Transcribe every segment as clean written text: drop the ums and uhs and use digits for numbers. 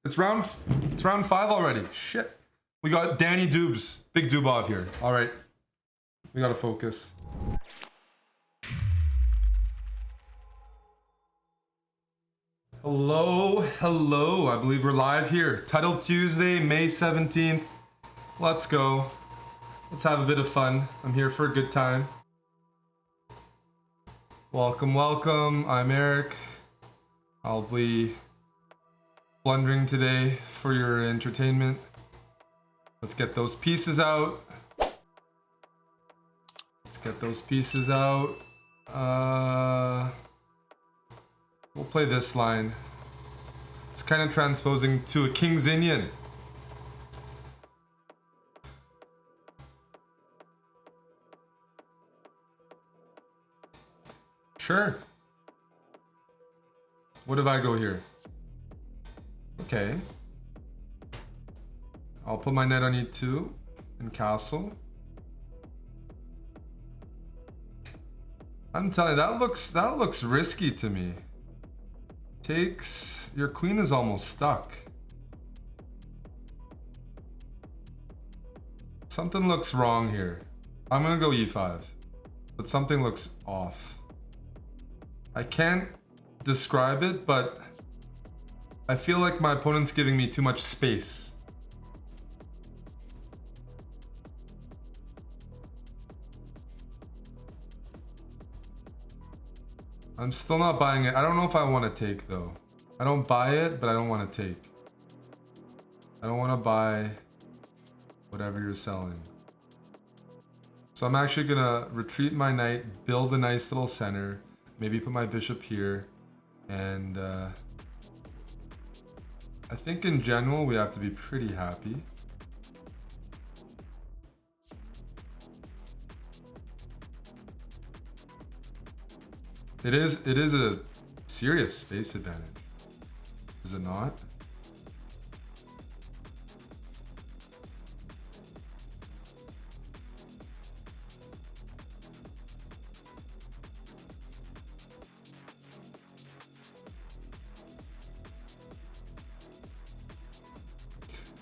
It's round 5 already. Shit. We got Danny Dubs, big Dubov here. All right, we gotta focus. Hello, hello. I believe we're live here. Titled Tuesday, May 17th. Let's go. Let's have a bit of fun. I'm here for a good time. Welcome, welcome. I'm Eric. I'll be blundering today for your entertainment. Let's get those pieces out. Let's get those pieces out. We'll play this line. It's kind of transposing to a King's Indian. Sure. What if I go here? Okay. I'll put my knight on e2 and castle. I'm telling you, that looks risky to me. Takes, your queen is almost stuck. Something looks wrong here. I'm gonna go e5, but something looks off. I can't describe it, but I feel like my opponent's giving me too much space. I'm still not buying it. I don't know if I want to take though. I don't buy it, but I don't want to take. I don't want to buy whatever you're selling. So I'm actually gonna retreat my knight, build a nice little center, maybe put my bishop here, and I think in general we have to be pretty happy. It is a serious space advantage, is it not?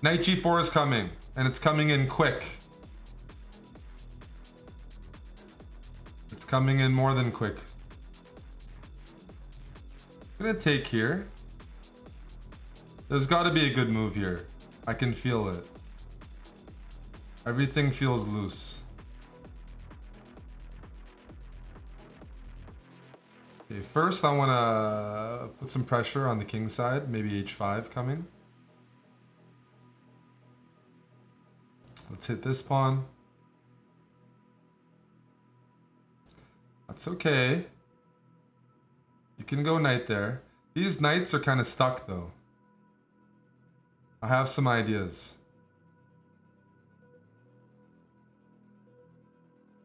Knight g4 is coming, and it's coming in quick. It's coming in more than quick. I'm gonna take here. There's got to be a good move here. I can feel it. Everything feels loose. Okay, first I want to put some pressure on the king side. Maybe h5 coming. Let's hit this pawn. That's okay. You can go knight there. These knights are kind of stuck though. I have some ideas.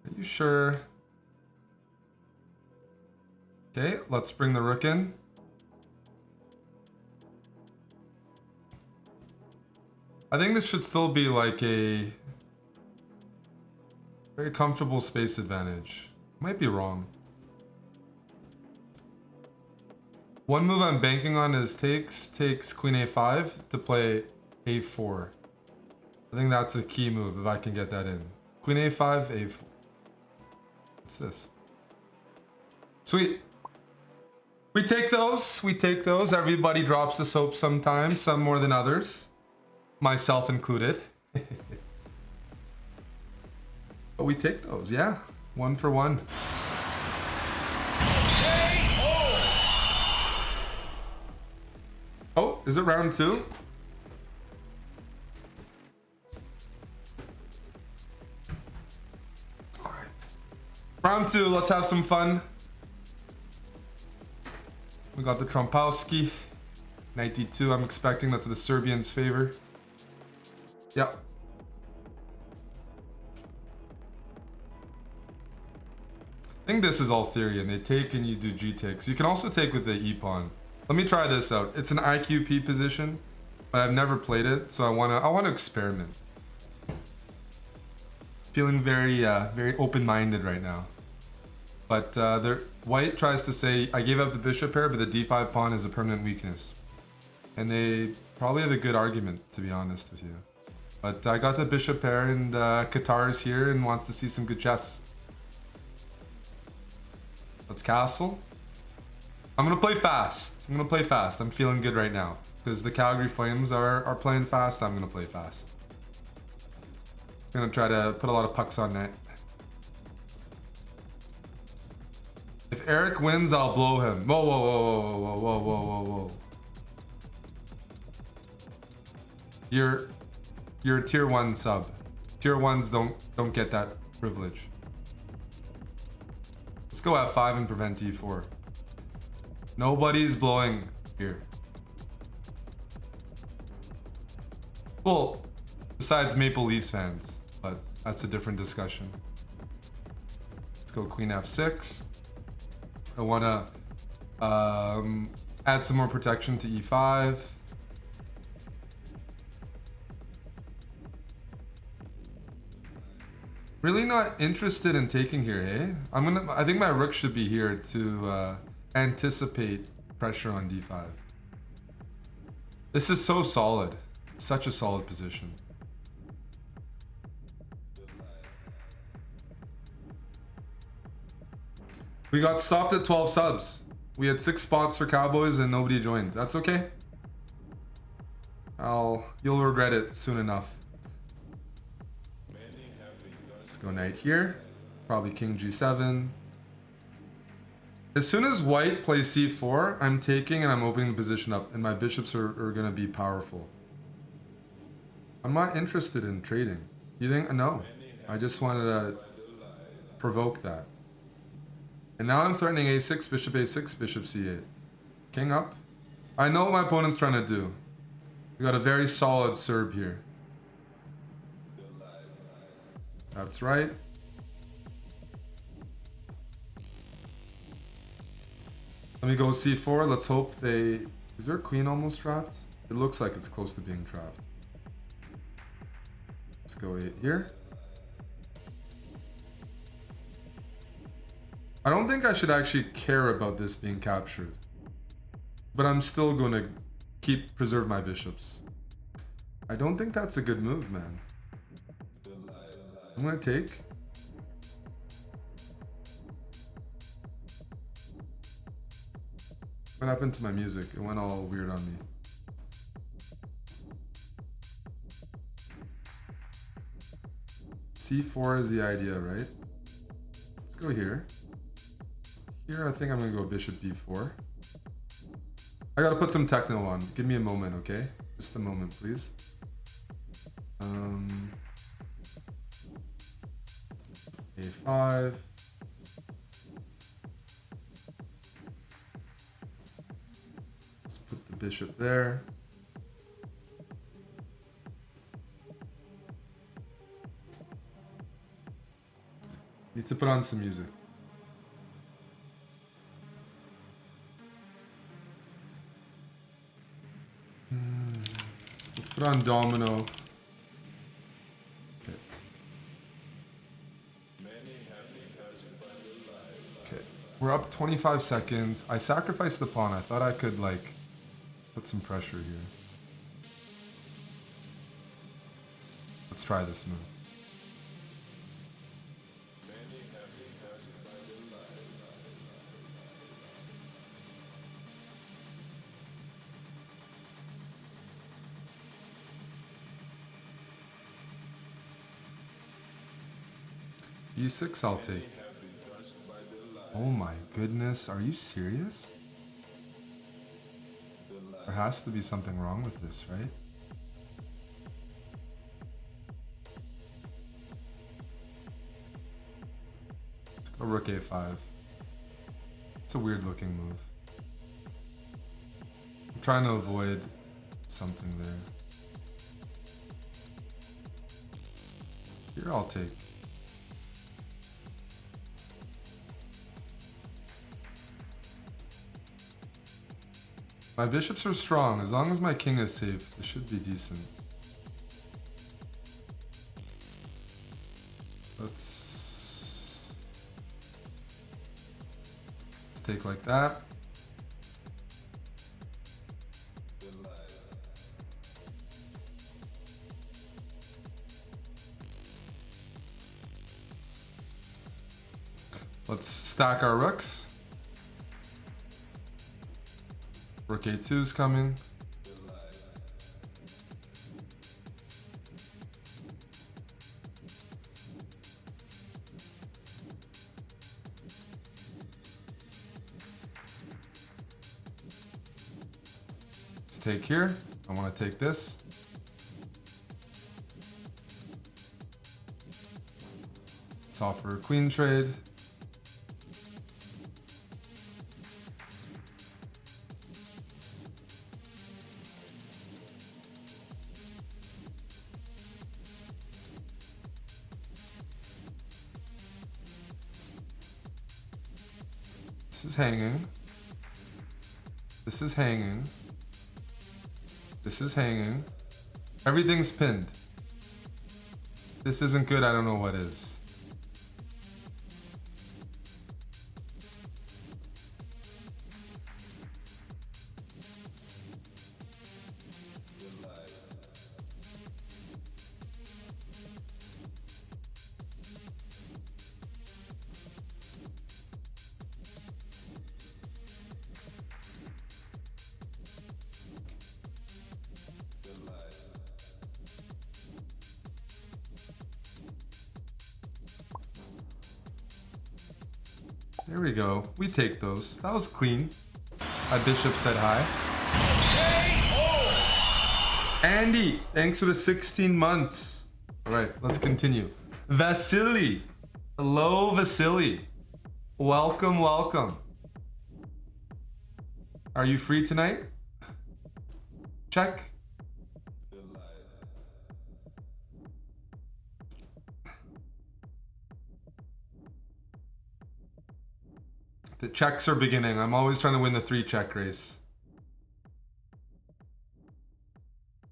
Are you sure? Okay, let's bring the rook in. I think this should still be like a very comfortable space advantage. Might be wrong. One move I'm banking on is takes queen a5 to play a4. I think that's a key move if I can get that in. Queen a5, a4. What's this? Sweet. We take those. We take those. Everybody drops the soap sometimes, some more than others. Myself included. But we take those, yeah. 1 for 1. Oh, is it round 2? All right. Round 2, let's have some fun. We got the Trompowski. Knight d2, I'm expecting that's the Serbians' favor. Yep. I think this is all theory, and they take and you do g takes. You can also take with the e-pawn. Let me try this out. It's an IQP position, but I've never played it, so I wanna experiment. Feeling very very open-minded right now. But white tries to say I gave up the bishop pair, but the d5 pawn is a permanent weakness. And they probably have a good argument, to be honest with you. But I got the bishop pair, and Qatar is here and wants to see some good chess. Let's castle. I'm gonna play fast. I'm feeling good right now. Because the Calgary Flames are playing fast, I'm gonna play fast. I'm gonna try to put a lot of pucks on net. If Eric wins, I'll blow him. Whoa, whoa, whoa, whoa, whoa, whoa, whoa, whoa, whoa. You're a tier 1 sub. Tier 1s don't get that privilege. Let's go F5 and prevent E4. Nobody's blowing here. Well, besides Maple Leafs fans, but that's a different discussion. Let's go Queen F6. I want to add some more protection to E5. Really not interested in taking here, eh? I think my rook should be here to anticipate pressure on D5. This is so solid. Such a solid position. We got stopped at 12 subs. We had 6 spots for Cowboys and nobody joined. That's okay. You'll regret it soon enough. Let's go knight here. Probably king G7. As soon as white plays C4, I'm taking and I'm opening the position up, and my bishops are gonna be powerful. I'm not interested in trading. You think? No. I just wanted to provoke that. And now I'm threatening A6, bishop A6, bishop C8. King up. I know what my opponent's trying to do. We got a very solid Serb here. That's right. Let me go C4. Let's hope they... Is their queen almost trapped? It looks like it's close to being trapped. Let's go 8 here. I don't think I should actually care about this being captured. But I'm still going to preserve my bishops. I don't think that's a good move, man. I'm going to take. What happened to my music? It went all weird on me. C4 is the idea, right? Let's go here. Here, I think I'm gonna go bishop b4. I gotta put some techno on. Give me a moment, okay? Just a moment, please. A5. Let's put the bishop there. Need to put on some music. Let's put on Domino. Okay, we're up 25 seconds. I sacrificed the pawn. I thought I could like put some pressure here. Let's try this move. E6 I'll take. Oh my goodness, are you serious? There has to be something wrong with this, right? Let's go rook a5. It's a weird looking move. I'm trying to avoid something there. Here I'll take. My bishops are strong. As long as my king is safe, this should be decent. Let's take like that. Let's stack our rooks. Rook a2 is coming. Let's take here. I want to take this. Let's offer a queen trade. This is hanging. This is hanging. This is hanging. Everything's pinned. This isn't good. I don't know what is. There we go. We take those. That was clean. My bishop said hi. Andy, thanks for the 16 months. All right, let's continue. Vasily. Hello, Vasily. Welcome, welcome. Are you free tonight? Check. The checks are beginning. I'm always trying to win the 3-check race.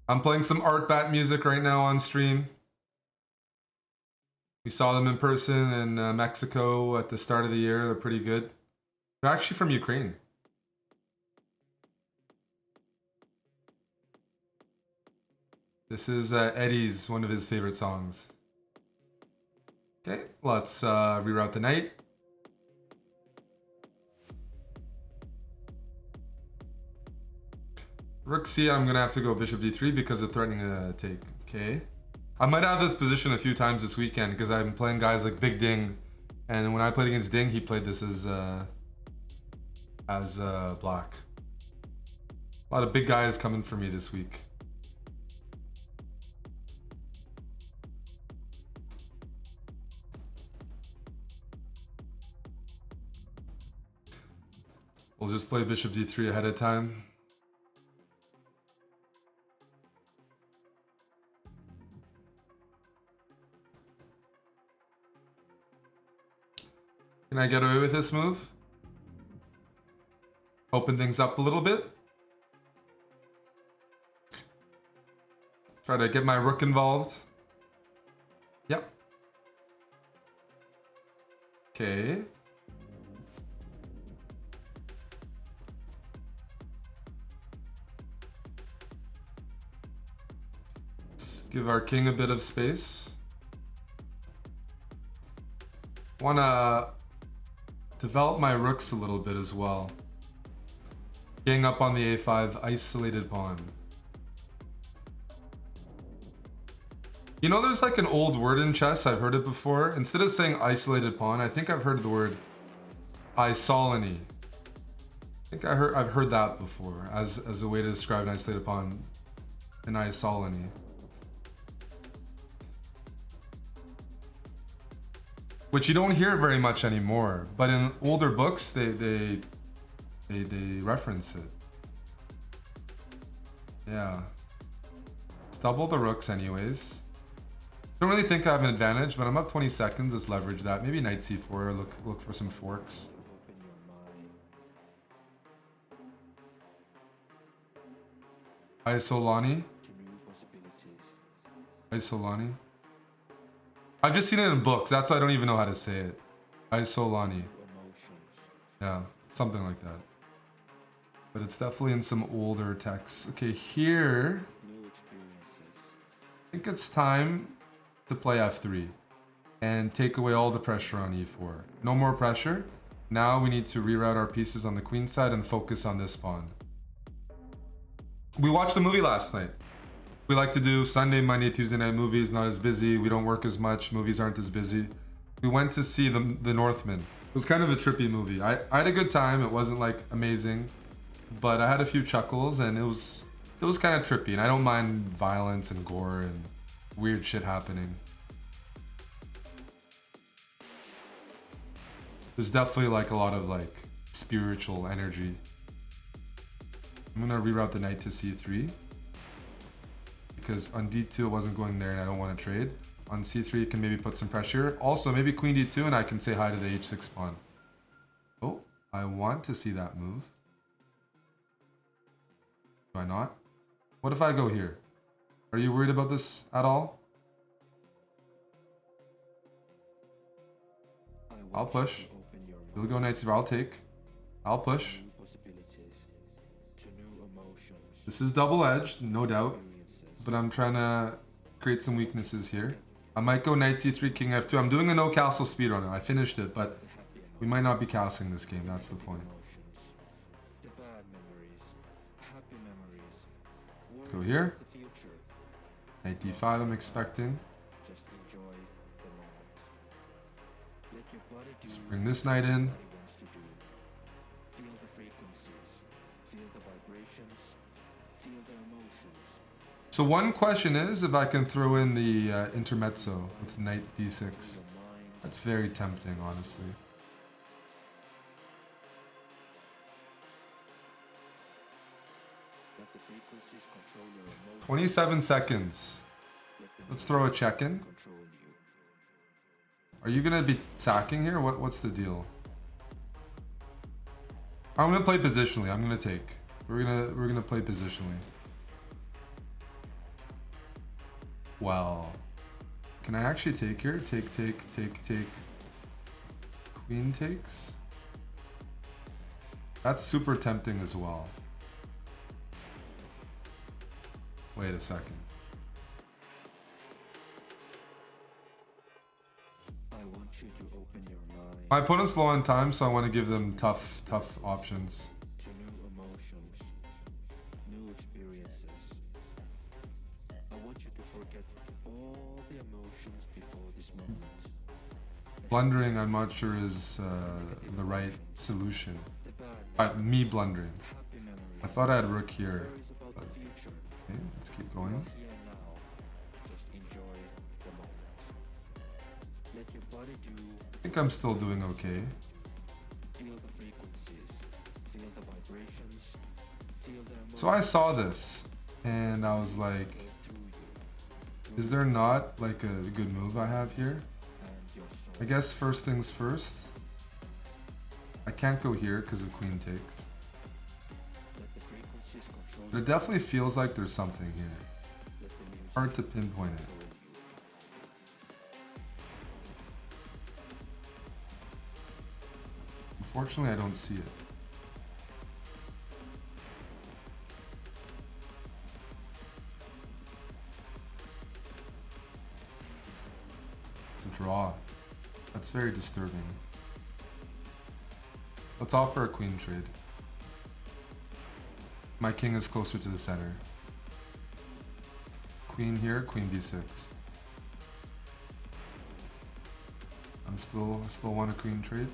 I'm playing some Art Bat music right now on stream. We saw them in person in Mexico at the start of the year. They're pretty good. They're actually from Ukraine. This is Eddie's, one of his favorite songs. Okay, let's reroute the knight. Rook C, I'm gonna have to go bishop d3 because they're threatening to take. Okay. I might have this position a few times this weekend because I'm playing guys like Big Ding, and when I played against Ding, he played this as black. A lot of big guys coming for me this week. We'll just play bishop d3 ahead of time. Can I get away with this move? Open things up a little bit. Try to get my rook involved. Yep. Okay. Let's give our king a bit of space. Wanna develop my rooks a little bit as well. Gang up on the a5, isolated pawn. You know, there's like an old word in chess, I've heard it before. Instead of saying isolated pawn, I think I've heard the word isolony. I think I've heard that before as a way to describe an isolated pawn, an isolony. Which you don't hear very much anymore, but in older books they reference it. Yeah. Let's double the rooks anyways. Don't really think I have an advantage, but I'm up 20 seconds. Let's leverage that. Maybe knight c4 or look for some forks. Isolani. Isolani. I've just seen it in books. That's why I don't even know how to say it. Isolani. Yeah, something like that. But it's definitely in some older texts. Okay, here. I think it's time to play f3. and take away all the pressure on e4. No more pressure. Now we need to reroute our pieces on the queen side and focus on this pawn. We watched the movie last night. We like to do Sunday, Monday, Tuesday night movies, not as busy. We don't work as much. Movies aren't as busy. We went to see The Northman. It was kind of a trippy movie. I had a good time. It wasn't like amazing, but I had a few chuckles and it was kind of trippy. And I don't mind violence and gore and weird shit happening. There's definitely like a lot of like spiritual energy. I'm gonna reroute the knight to c3 because on d2 it wasn't going there and I don't want to trade. On c3 you can maybe put some pressure. Also maybe queen d2 and I can say hi to the h6 pawn. Oh, I want to see that move. Do I not? What if I go here? Are you worried about this at all? I'll push. You'll go knight c4, I'll take. I'll push. This is double-edged, no doubt. But I'm trying to create some weaknesses here. I might go knight c3, king f2. I'm doing a no castle speedrun. I finished it, but we might not be castling this game. That's the point. Let's go here. Knight d5 I'm expecting. Let's bring this knight in. So one question is if I can throw in the intermezzo with knight d6. That's very tempting, honestly. "27 seconds. Let's throw a check in. Are you gonna be sacking here? What's the deal? I'm gonna play positionally. I'm gonna take. We're gonna play positionally. Well, can I actually take here? Take. Queen takes. That's super tempting as well. Wait a second. My opponent's low on time, so I want to give them tough options. Blundering, I'm not sure is the right solution. Me blundering. I thought I had rook here. But, okay, let's keep going. I think I'm still doing okay. So I saw this and I was like, is there not like a good move I have here? I guess first things first. I can't go here because of queen takes. But it definitely feels like there's something here. Hard to pinpoint it. Unfortunately, I don't see it. It's a draw. That's very disturbing. Let's offer a queen trade. My king is closer to the center. Queen here, queen b6. I still want a queen trade.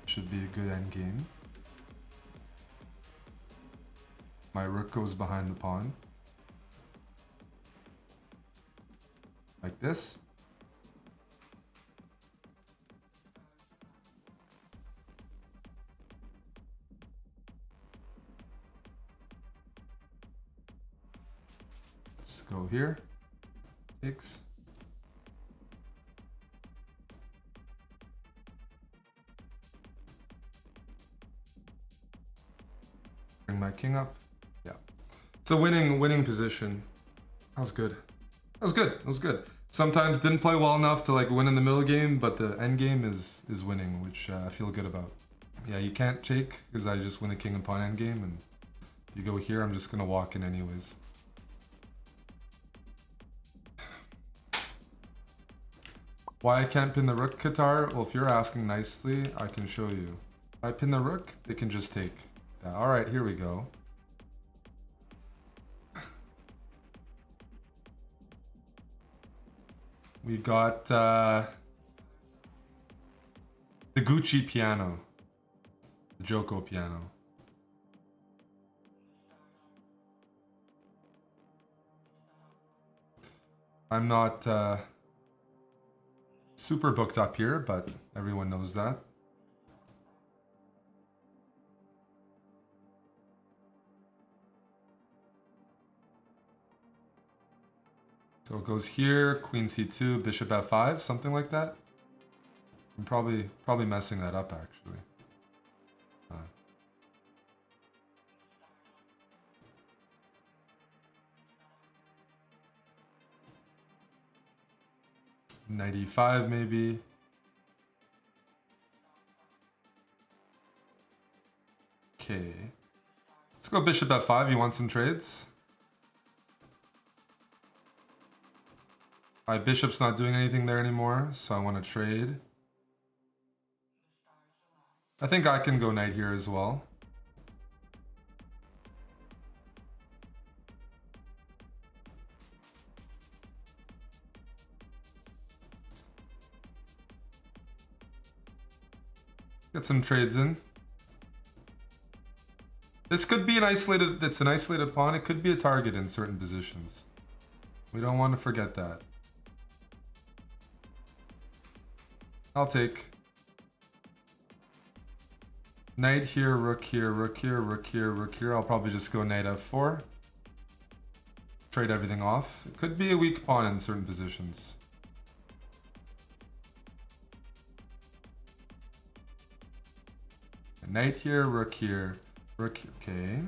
Should be a good endgame. My rook goes behind the pawn. Like this. Let's go here. Takes. Bring my king up. Yeah. It's a winning position. That was good. That was good. Sometimes didn't play well enough to like win in the middle game, but the end game is winning, which I feel good about. Yeah, you can't take because I just win a king and pawn endgame, and you go here, I'm just gonna walk in anyways. Why I can't pin the rook, Qatar? Well, if you're asking nicely, I can show you. If I pin the rook, they can just take. Yeah, alright, here we go. We got the Gucci piano. The Joko piano. I'm not super booked up here, but everyone knows that. So it goes here, queen c2, bishop f5, something like that. I'm probably messing that up actually. Knight e5 maybe. Okay. Let's go bishop f5. You want some trades? My bishop's not doing anything there anymore, so I want to trade. I think I can go knight here as well. Get some trades in. This could be an isolated, it's an isolated pawn. It could be a target in certain positions. We don't want to forget that. I'll take. Knight here, rook here, rook here, rook here, rook here. I'll probably just go knight f4. Trade everything off. It could be a weak pawn in certain positions. Knight here, rook here, rook here. Okay.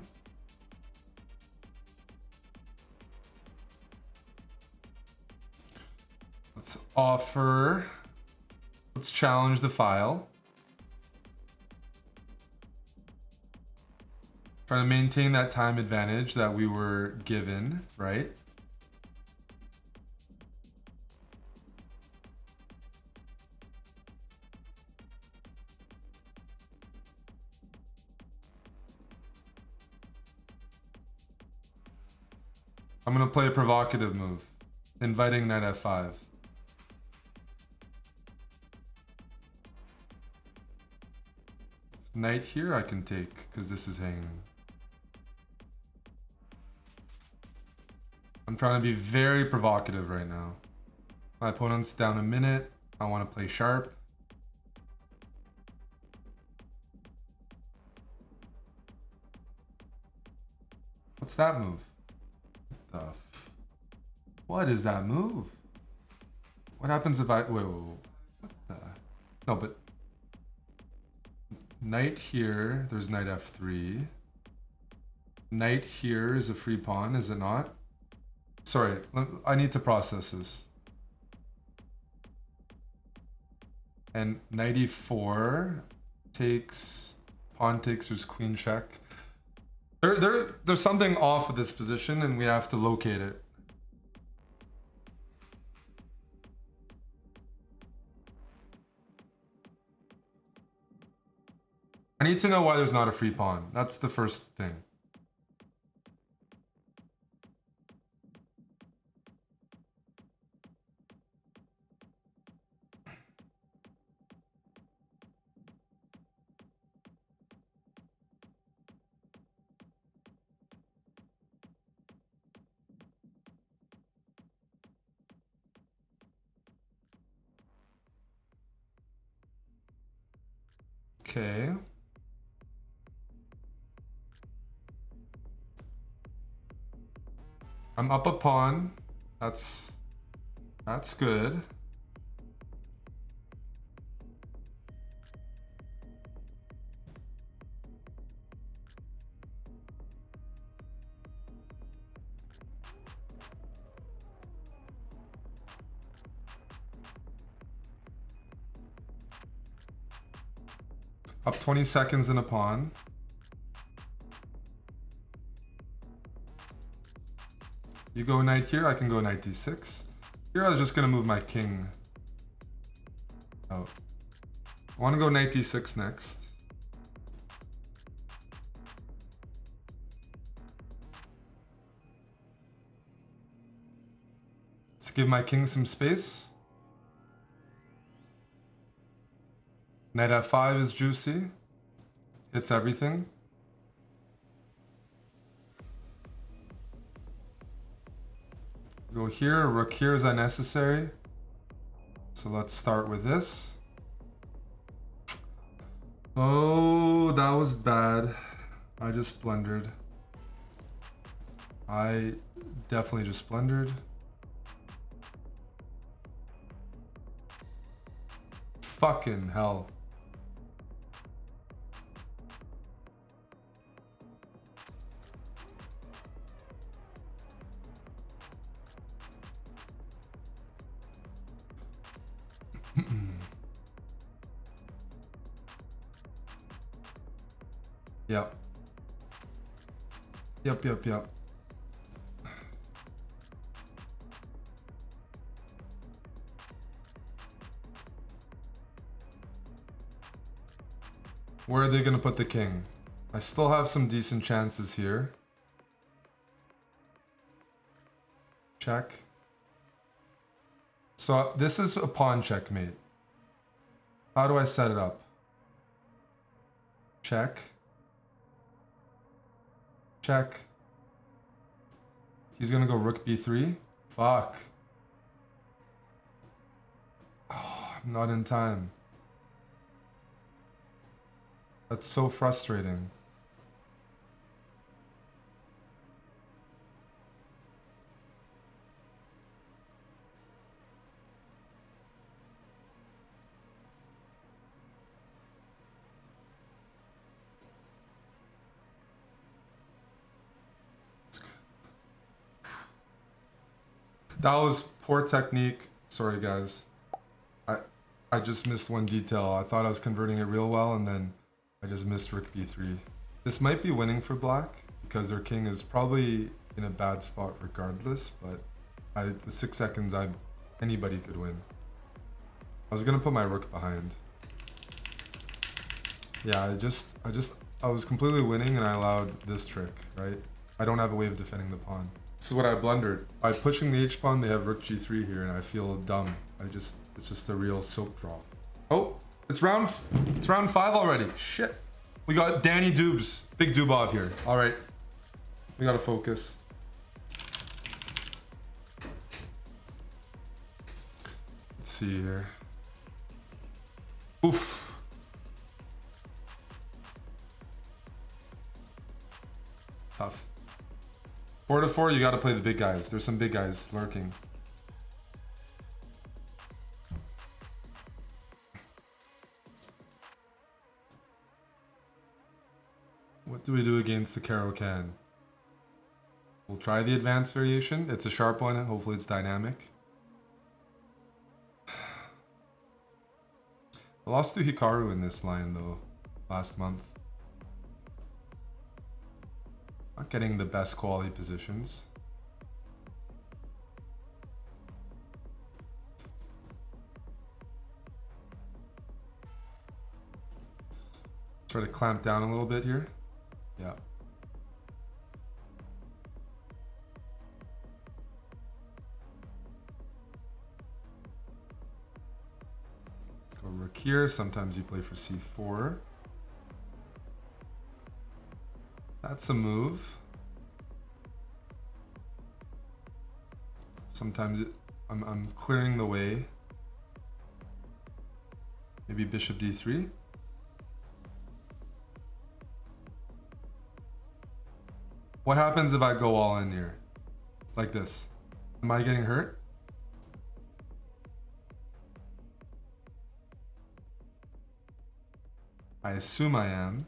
Let's offer. Let's challenge the file. Trying to maintain that time advantage that we were given, right? I'm gonna play a provocative move, inviting knight f5. Knight here I can take, because this is hanging. I'm trying to be very provocative right now. My opponent's down a minute. I want to play sharp. What's that move? What is that move? What happens if I... Wait. What the... No, but... Knight here, there's knight f3. Knight here is a free pawn, is it not? Sorry, I need to process this. And knight e4 takes, pawn takes, there's queen check. There's something off with this position and we have to locate it. I need to know why there's not a free pawn. That's the first thing. Okay. I'm up a pawn. That's good. Up 20 seconds in a pawn. You go knight here, I can go knight d6. Here I was just gonna move my king out. I wanna go knight d6 next. Let's give my king some space. Knight f5 is juicy. Hits everything. Go here, rook here is unnecessary. So let's start with this. Oh, that was bad. I just blundered. I definitely just blundered. Fucking hell. Yep. Yep. Where are they gonna put the king? I still have some decent chances here. Check. So this is a pawn checkmate. How do I set it up? Check. Check. He's gonna go rook b3. Fuck. Oh, I'm not in time. That's so frustrating. That was poor technique. Sorry, guys. I just missed one detail. I thought I was converting it real well, and then I just missed rook b3. This might be winning for black, because their king is probably in a bad spot regardless, but with 6 seconds, anybody could win. I was gonna put my rook behind. Yeah, I was completely winning, and I allowed this trick, right? I don't have a way of defending the pawn. This is what I blundered. By pushing the h-pawn, they have rook g3 here, and I feel dumb. It's just a real silk draw. Oh, it's round 5 already. Shit. We got Danny Dubs, big Dubov here. All right, we gotta focus. Let's see here. Oof. Tough. 4-4, you gotta play the big guys. There's some big guys lurking. What do we do against the Caro-Kann? We'll try the advanced variation. It's a sharp one. Hopefully it's dynamic. I lost to Hikaru in this line though, last month. Not getting the best quality positions. Try to clamp down a little bit here. Yeah. Let's go rook here. Sometimes you play for c4. That's a move. Sometimes I'm clearing the way. Maybe bishop d3. What happens if I go all in here? Like this? Am I getting hurt? I assume I am.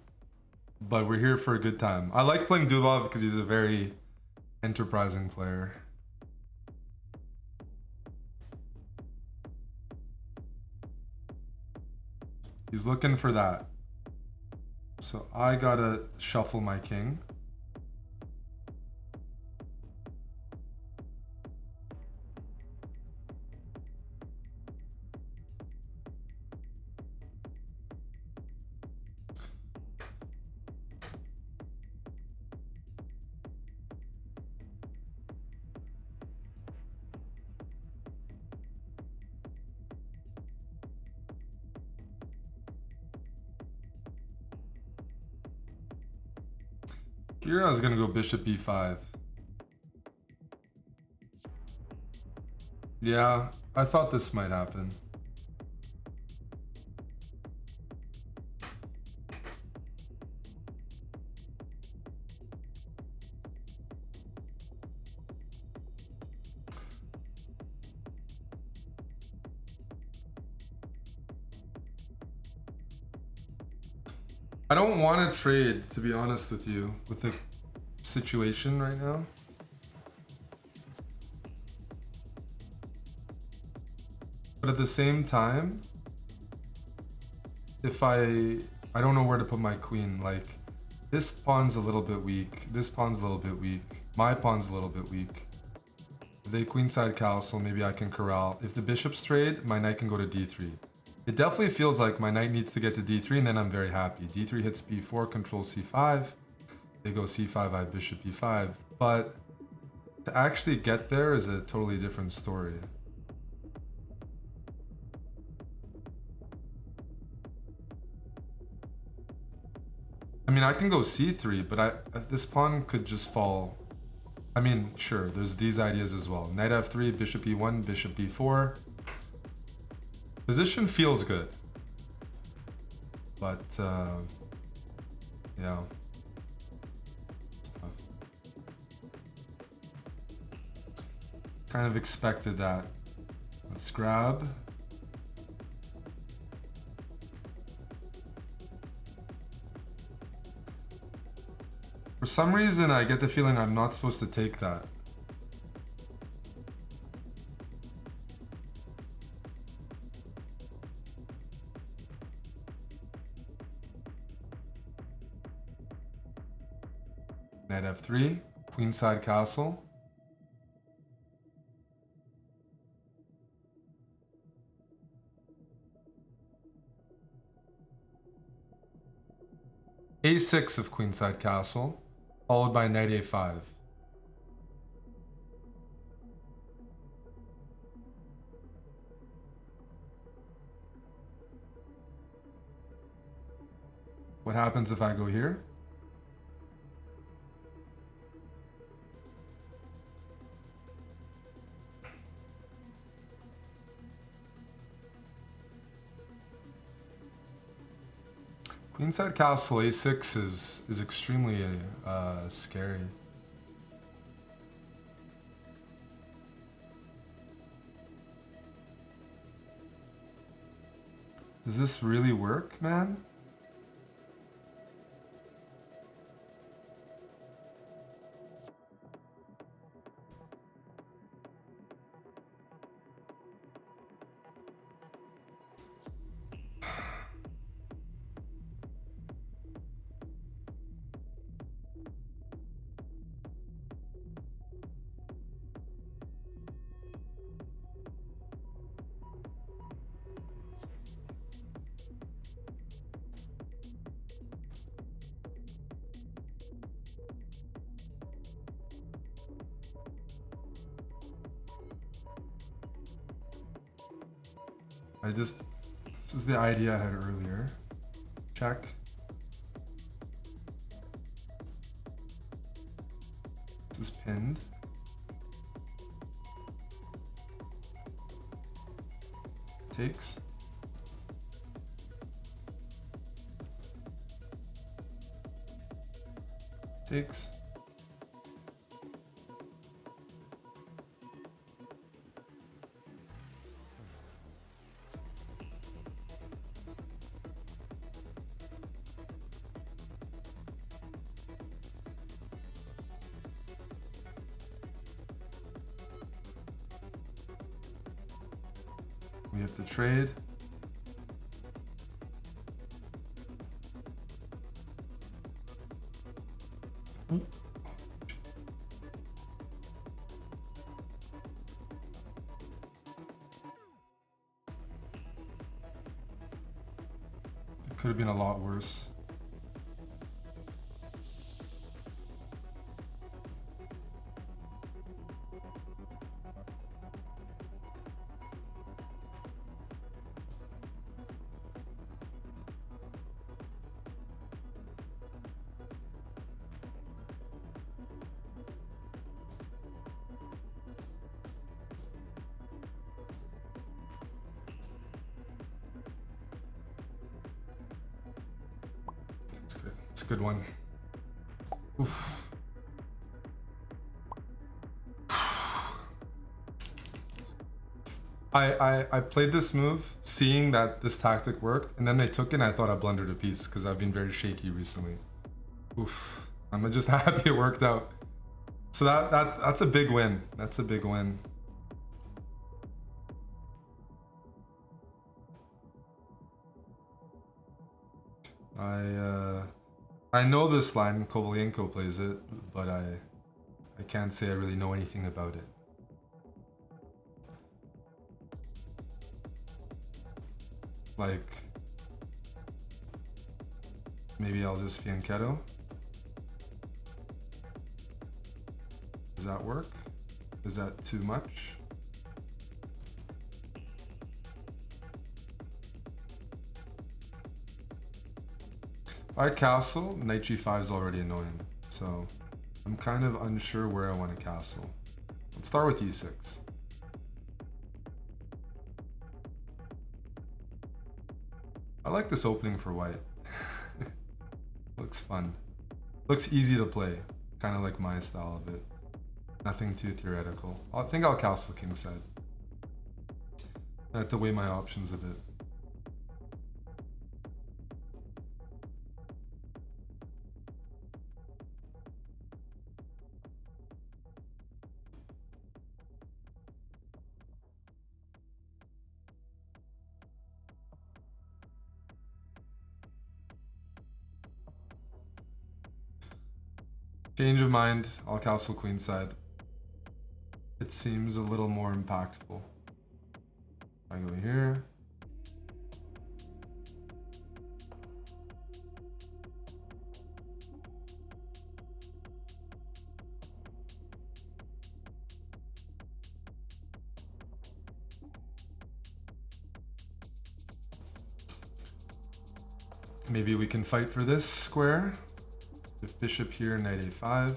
But we're here for a good time. I like playing Dubov because he's a very enterprising player. He's looking for that. So I gotta shuffle my king. Here I was gonna go bishop b5. Yeah, I thought this might happen. I don't want to trade, to be honest with you, with the situation right now. But at the same time, if I don't know where to put my queen. Like, this pawn's a little bit weak. This pawn's a little bit weak. My pawn's a little bit weak. If they queenside castle, maybe I can corral. If the bishops trade, my knight can go to d3. It definitely feels like my knight needs to get to d3, and then I'm very happy. d3 hits b4, controls c5. They go c5, I have bishop e5. But to actually get there is a totally different story. I mean, I can go c3, but this pawn could just fall. I mean, sure, there's these ideas as well. Knight f3, bishop e1, bishop b4. Position feels good. But, yeah. Kind of expected that. Let's grab. For some reason, I get the feeling I'm not supposed to take that. Knight f3, queenside castle. a6 of queenside castle, followed by knight a5. What happens if I go here? Queenside castle a6 is extremely scary. Does this really work, man? This was the idea I had earlier. Check. This is pinned. Takes. Takes. We have to trade. It could have been a lot worse. It's good. It's a good one. Oof. I played this move seeing that this tactic worked, and then they took it and I thought I blundered a piece because I've been very shaky recently. Oof. I'm just happy it worked out. So that's a big win. That's a big win. I know this line, Kovalenko plays it, but I can't say I really know anything about it. Like, maybe I'll just fianchetto. Does that work? Is that too much? If I castle, knight g5 is already annoying, so I'm kind of unsure where I want to castle. Let's start with e6. I like this opening for white. Looks fun. Looks easy to play, kind of like my style of it. Nothing too theoretical. I think I'll castle kingside. I have to weigh my options a bit. Change of mind, I'll castle queenside. It seems a little more impactful. I go here. Maybe we can fight for this square. If bishop here, knight a5.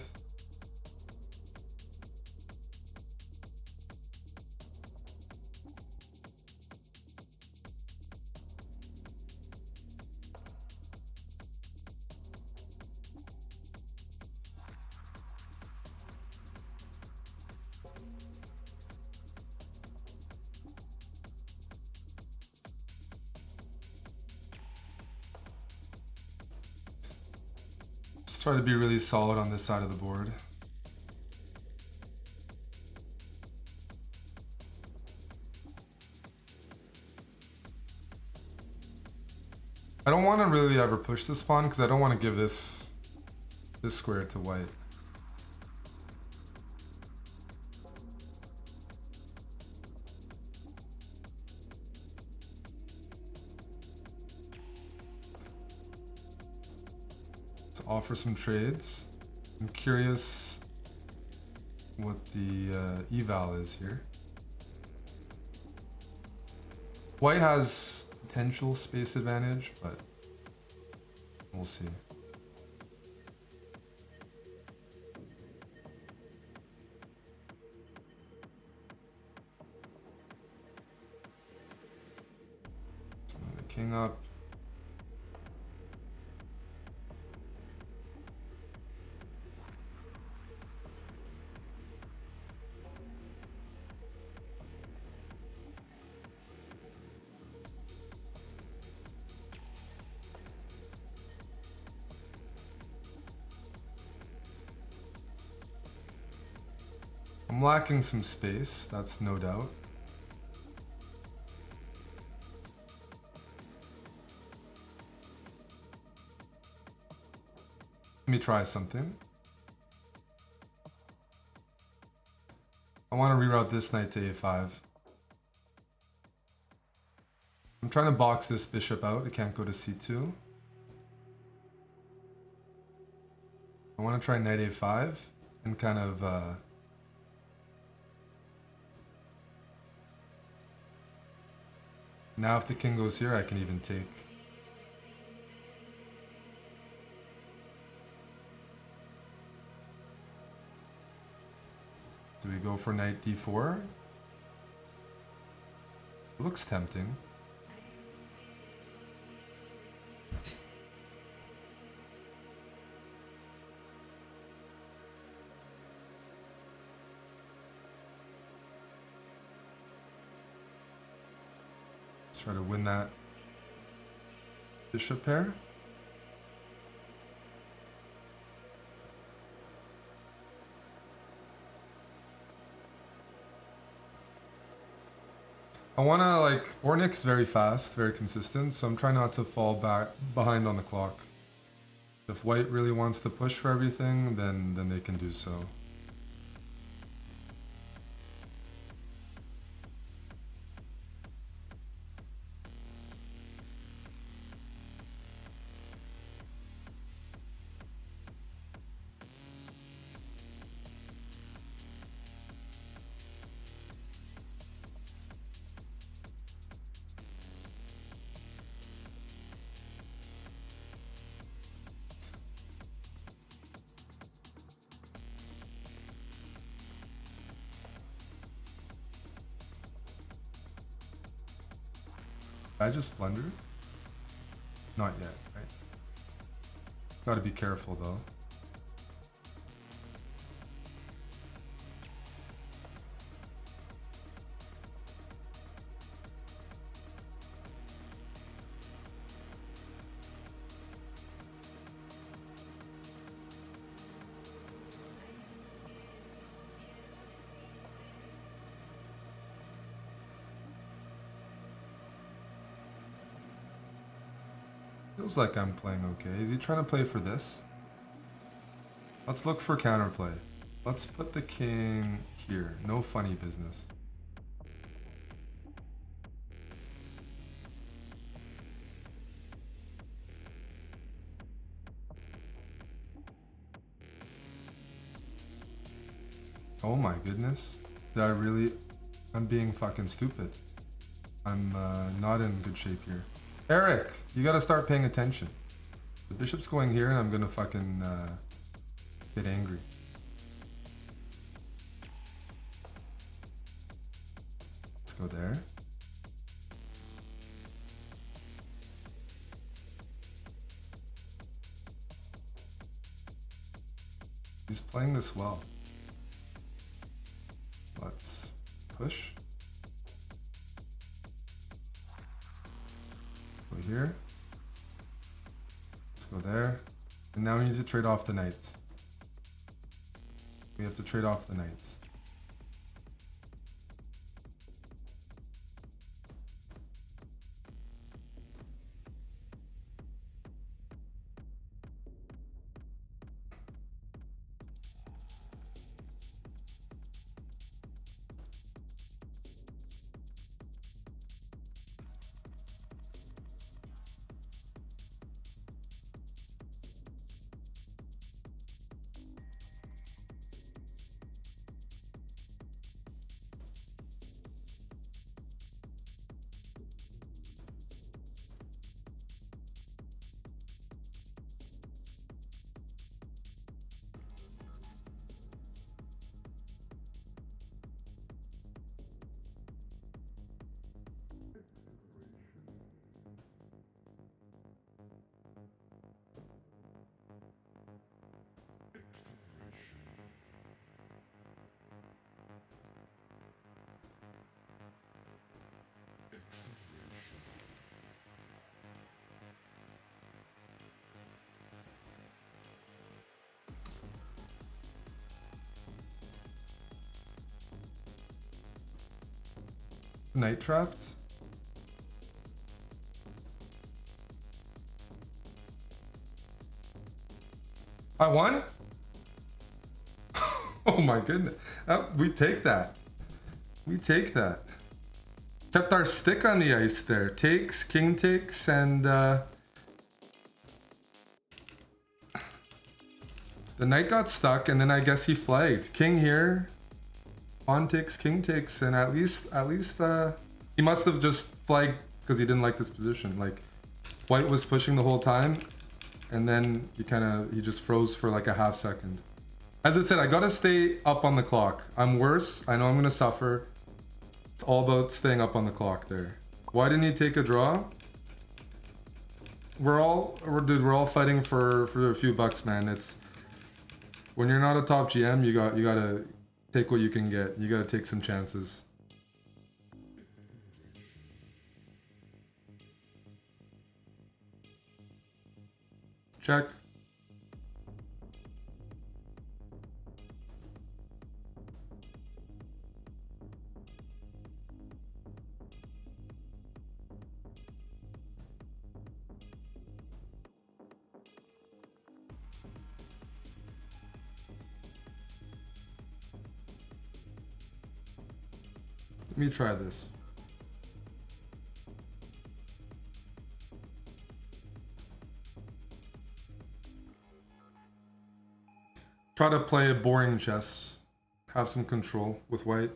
Just try to be really solid on this side of the board. I don't want to really ever push this pawn because I don't want to give this square to white. To offer some trades. I'm curious what the eval is here. White has potential space advantage, but we'll see. So the king up. I'm lacking some space, that's no doubt. Let me try something. I want to reroute this knight to a5. I'm trying to box this bishop out. It can't go to c2. I want to try knight a5 and kind of now if the king goes here, I can even take. Do we go for knight d4? It looks tempting. Let's try to win that bishop pair. I want to, like, Ornik's very fast, very consistent, so I'm trying not to fall back behind on the clock. If white really wants to push for everything, then they can do so. Did I just blunder? Not yet, right? Gotta be careful though. Feels like I'm playing okay. Is he trying to play for this? Let's look for counterplay. Let's put the king here. No funny business. Oh my goodness. Did I really? I'm being fucking stupid. I'm not in good shape here. Eric, you gotta start paying attention. The bishop's going here and I'm gonna fucking get angry. Let's go there. He's playing this well. Let's push. Go here. Let's go there. And now we need to trade off the knights. We have to trade off the knights. Knight trapped? I won? Oh my goodness. We take that. We take that. Kept our stick on the ice there. Takes, king takes, and the knight got stuck, and then I guess he flagged. King here. Pawn takes, king takes, and at least he must have just flagged because he didn't like this position. Like, white was pushing the whole time, and then he just froze for like a half second. As I said, I gotta stay up on the clock. I'm worse. I know I'm gonna suffer. It's all about staying up on the clock there. Why didn't he take a draw? We're all fighting for a few bucks, man. It's when you're not a top GM, you gotta take what you can get. You gotta take some chances. Check. Let me try this. Try to play a boring chess. Have some control with white.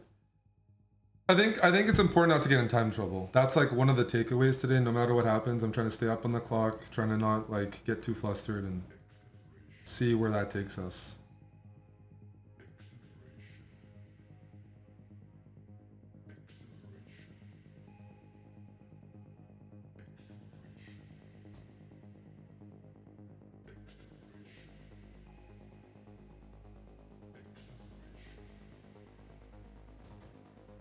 I think it's important not to get in time trouble. That's like one of the takeaways today. No matter what happens, I'm trying to stay up on the clock, trying to not like get too flustered and see where that takes us.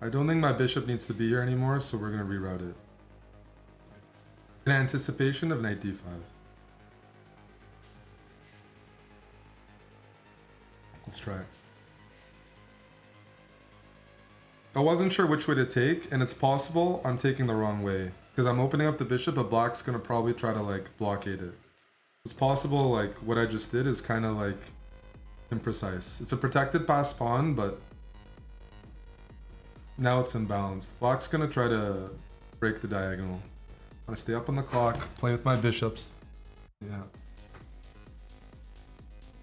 I don't think my bishop needs to be here anymore, so we're gonna reroute it. In anticipation of knight d5. Let's try it. I wasn't sure which way to take, and it's possible I'm taking the wrong way. Because I'm opening up the bishop, but black's gonna probably try to like blockade it. It's possible like what I just did is kind of like imprecise. It's a protected passed pawn, but now it's imbalanced. Black's gonna try to break the diagonal. I'm gonna stay up on the clock, play with my bishops. Yeah.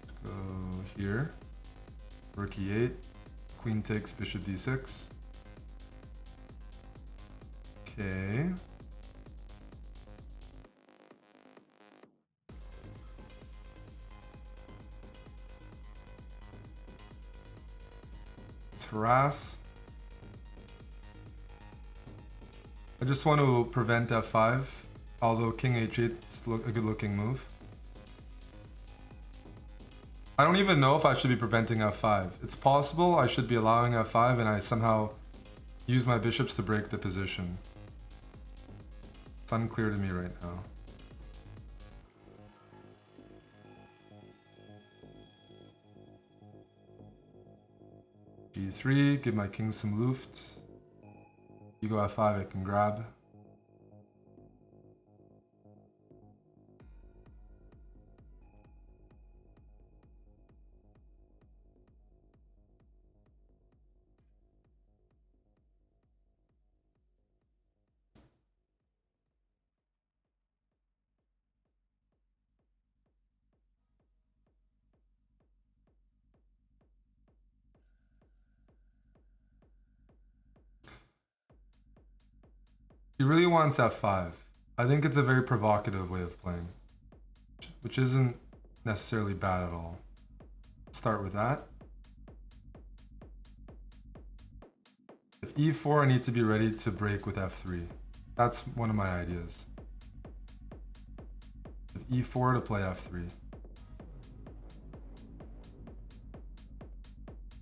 Let's go here. Rook e8. Queen takes bishop d6. Okay. Let's harass. I just want to prevent f5, although king h8 is a good looking move. I don't even know if I should be preventing f5. It's possible I should be allowing f5 and I somehow use my bishops to break the position. It's unclear to me right now. g3, give my king some luft. You go f5, I can grab. He really wants f5. I think it's a very provocative way of playing, which isn't necessarily bad at all. Start with that. If e4, I need to be ready to break with f3. That's one of my ideas. If e4 to play f3.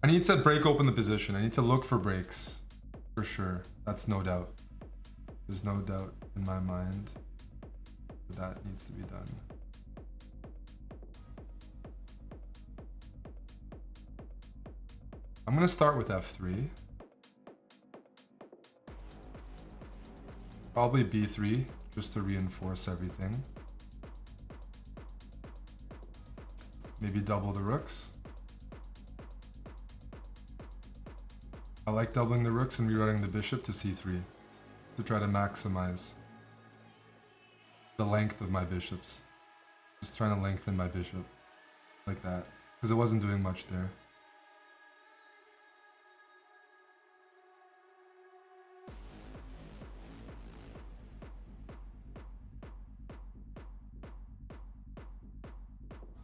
I need to break open the position. I need to look for breaks, for sure. That's no doubt. There's no doubt in my mind that needs to be done. I'm gonna start with f3. Probably b3, just to reinforce everything. Maybe double the rooks. I like doubling the rooks and rerouting the bishop to c3 to try to maximize the length of my bishops. Just trying to lengthen my bishop like that because it wasn't doing much there.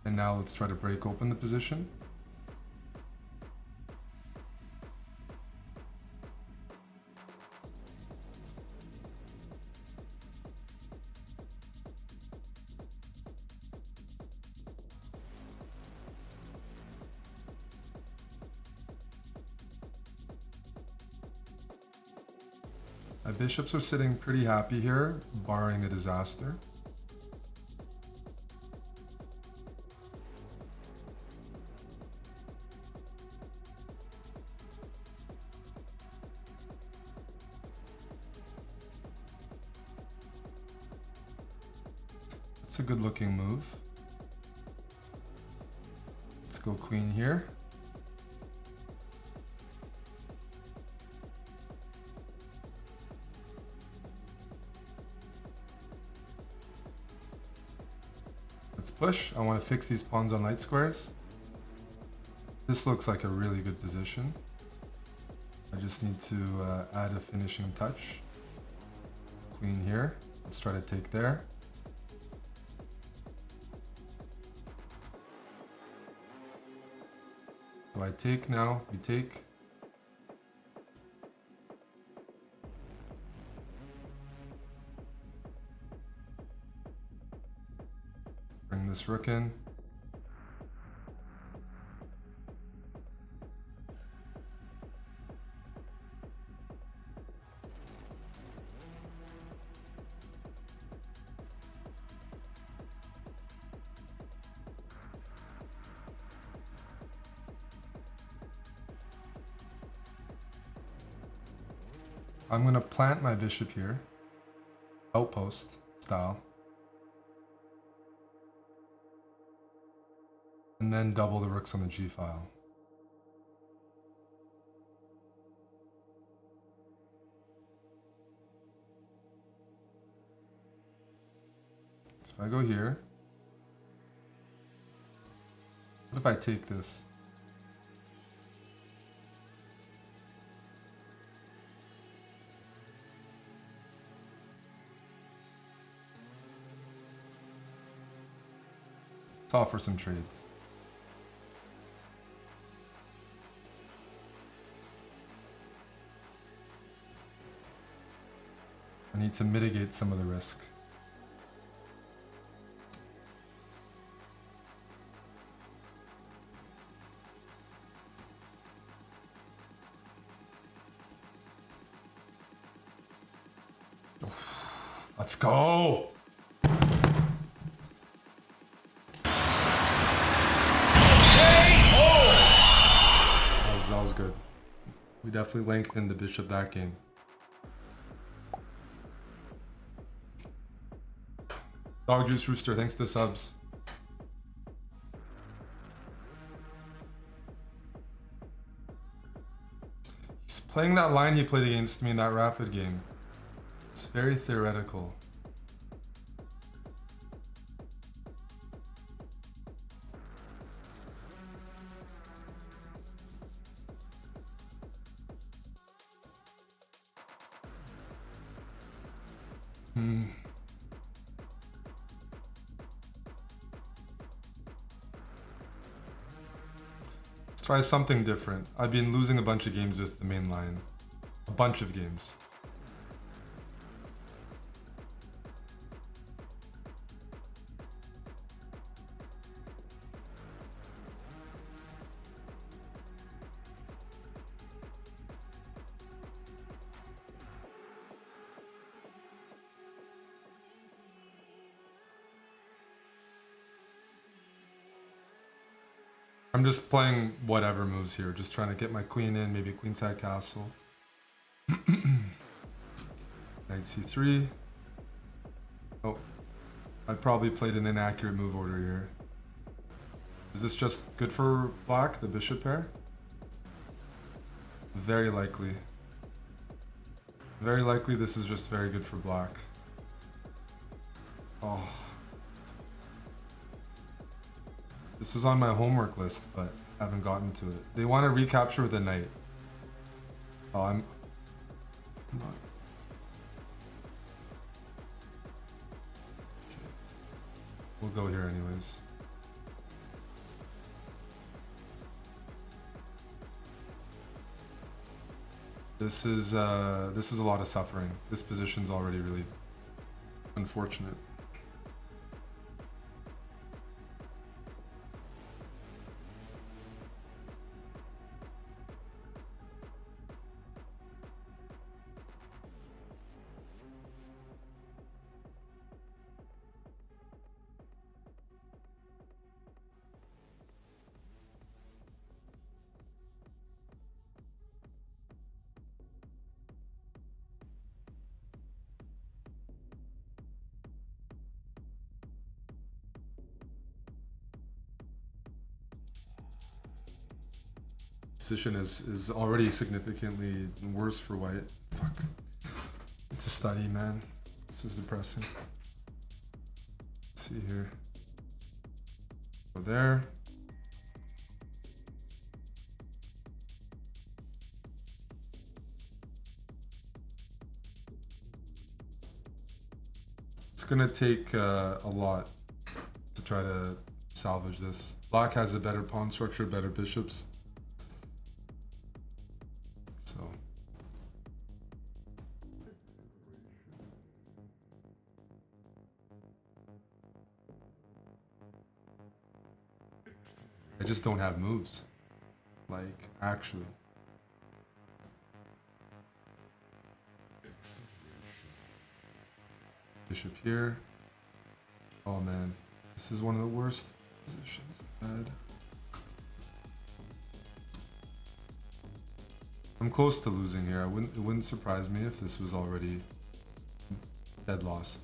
And now let's try to break open the position. My bishops are sitting pretty happy here, barring the disaster. That's a good looking move. Let's go queen here. Let's push. I want to fix these pawns on light squares. This looks like a really good position. I just need to add a finishing touch. Queen here. Let's try to take there. So I take now. We take. Bring this rook in. I'm going to plant my bishop here, outpost style, and then double the rooks on the g file. So if I go here, what if I take this? Let's offer some trades. I need to mitigate some of the risk. Let's go! That was good. We definitely lengthened the bishop that game. Dog Juice Rooster, thanks to the subs. He's playing that line he played against me in that rapid game. It's very theoretical. Let's try something different. I've been losing a bunch of games with the main line. A bunch of games. I'm just playing whatever moves here, just trying to get my queen in, maybe queenside castle. Knight c3. Oh, I probably played an inaccurate move order here. Is this just good for black, the bishop pair? Very likely. Very likely this is just very good for black. Oh. This was on my homework list, but I haven't gotten to it. They want to recapture with a knight. Oh, I'm not. Okay. We'll go here anyways. This is a lot of suffering. This position's already really unfortunate. Position is already significantly worse for white. Fuck. It's a study, man. This is depressing. Let's see here. Go there. It's gonna take a lot to try to salvage this. Black has a better pawn structure, better bishops. So I just don't have moves. Like, actually. Bishop here. Oh man, this is one of the worst positions I've had. I'm close to losing here. It wouldn't surprise me if this was already dead lost.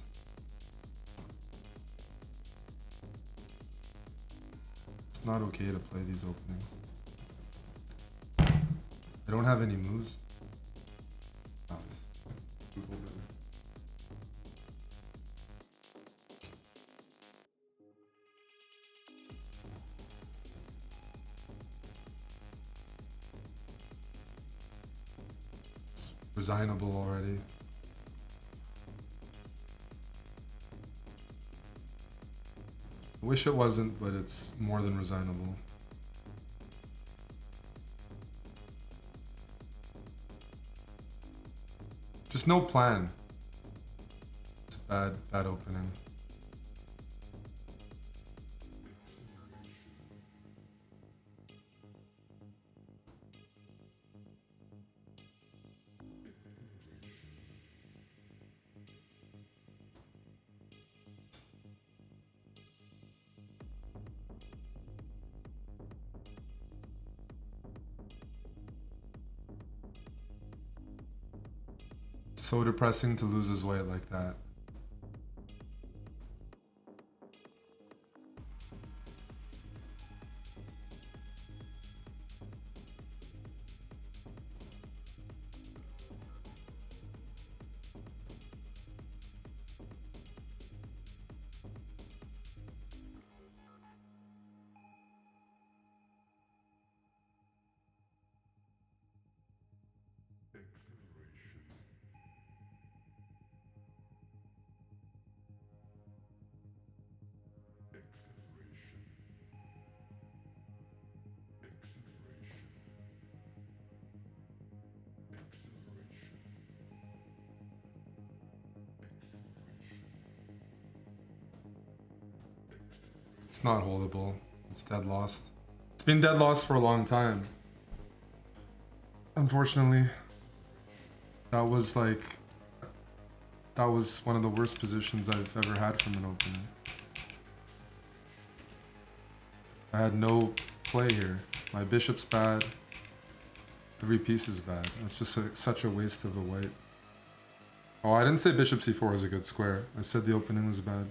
It's not okay to play these openings. I don't have any moves. Oh, it's Google better. Resignable already. I wish it wasn't, but it's more than resignable. Just no plan. It's a bad opening. So depressing to lose his weight like that. It's not holdable. It's dead lost. It's been dead lost for a long time. Unfortunately. That was one of the worst positions I've ever had from an opener. I had no play here. My bishop's bad. Every piece is bad. It's just such a waste of a white. Oh, I didn't say bishop c4 is a good square. I said the opening was bad.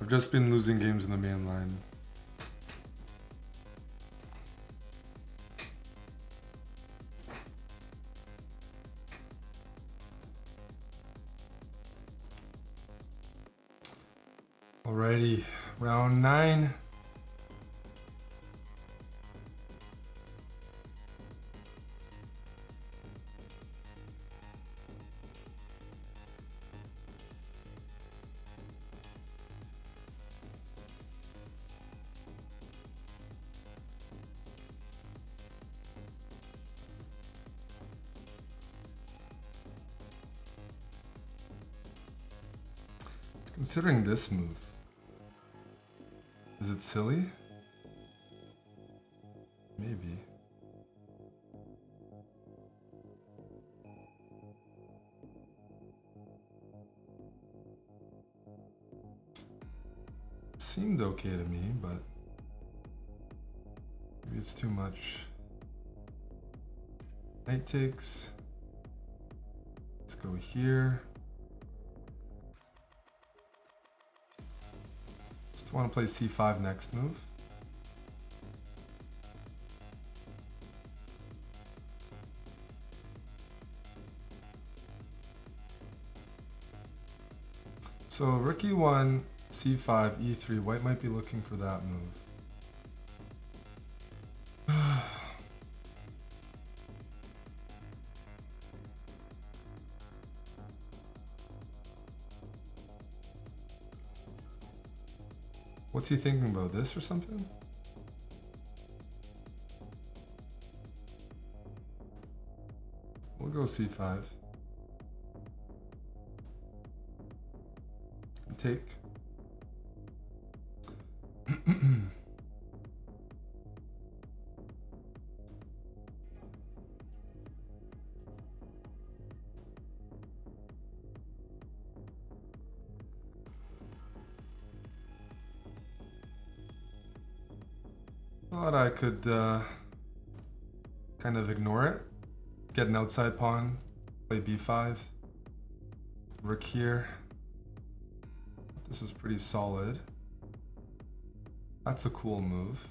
I've just been losing games in the main line. Alrighty, round 9. Considering this move, is it silly? Maybe. Seemed okay to me, but maybe it's too much. Knight takes. Let's go here. Just want to play c5 next move. So rook e1, c5, e3. White might be looking for that move. What's he thinking about, this or something? We'll go c5. Take. Thought I could kind of ignore it. Get an outside pawn, play b5. Rook here. This is pretty solid. That's a cool move.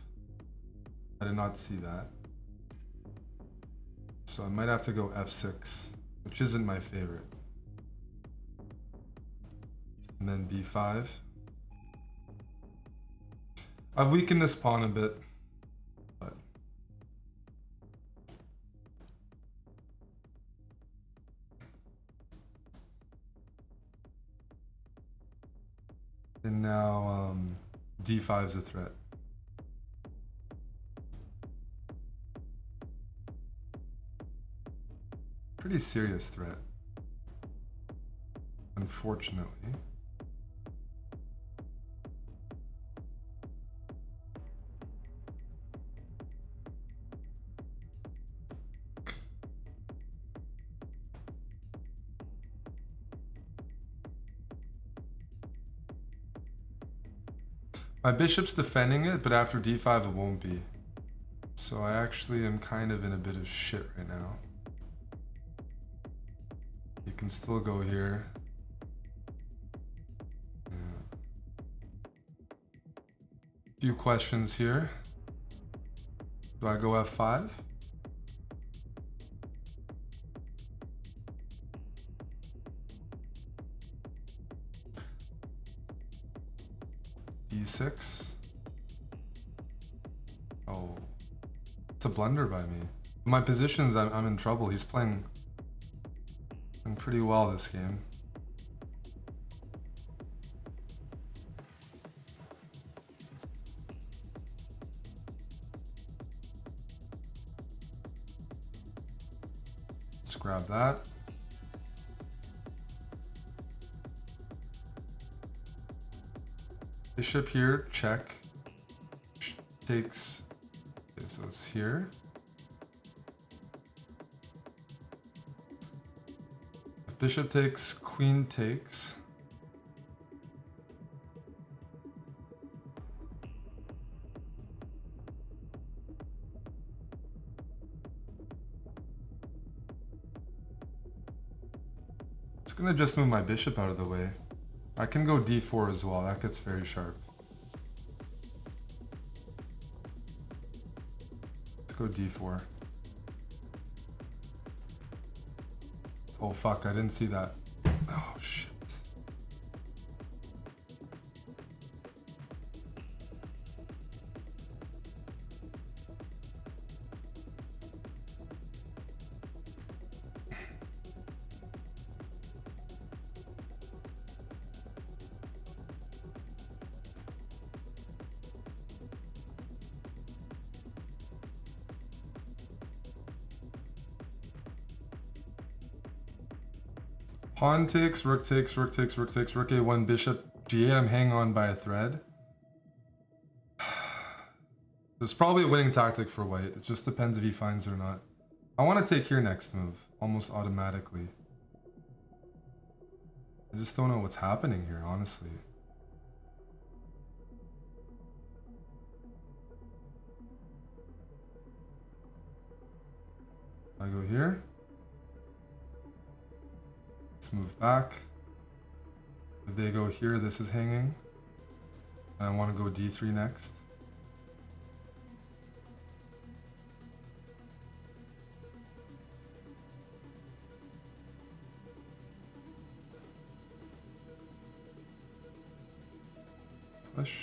I did not see that. So I might have to go f6, which isn't my favorite. And then b5. I've weakened this pawn a bit, but and now d5 is a threat. Pretty serious threat, unfortunately. My bishop's defending it, but after d5 it won't be. So I actually am kind of in a bit of shit right now. You can still go here. Yeah. Few questions here. Do I go f5? d6. Oh, it's a blunder by me. My positions, I'm in trouble. He's playing pretty well this game. Let's grab that. Bishop here, check. Takes. Okay, so it's here. If bishop takes, queen takes. It's gonna just move my bishop out of the way. I can go d4 as well. That gets very sharp. Let's go d4. Oh fuck, I didn't see that. Oh shit. Pawn takes, rook takes, rook takes, rook takes, rook a1, bishop g8. I'm hanging on by a thread. There's probably a winning tactic for white. It just depends if he finds it or not. I want to take here next move, almost automatically. I just don't know what's happening here, honestly. I go here. Let's move back. If they go here, this is hanging. And I want to go d3 next. Push.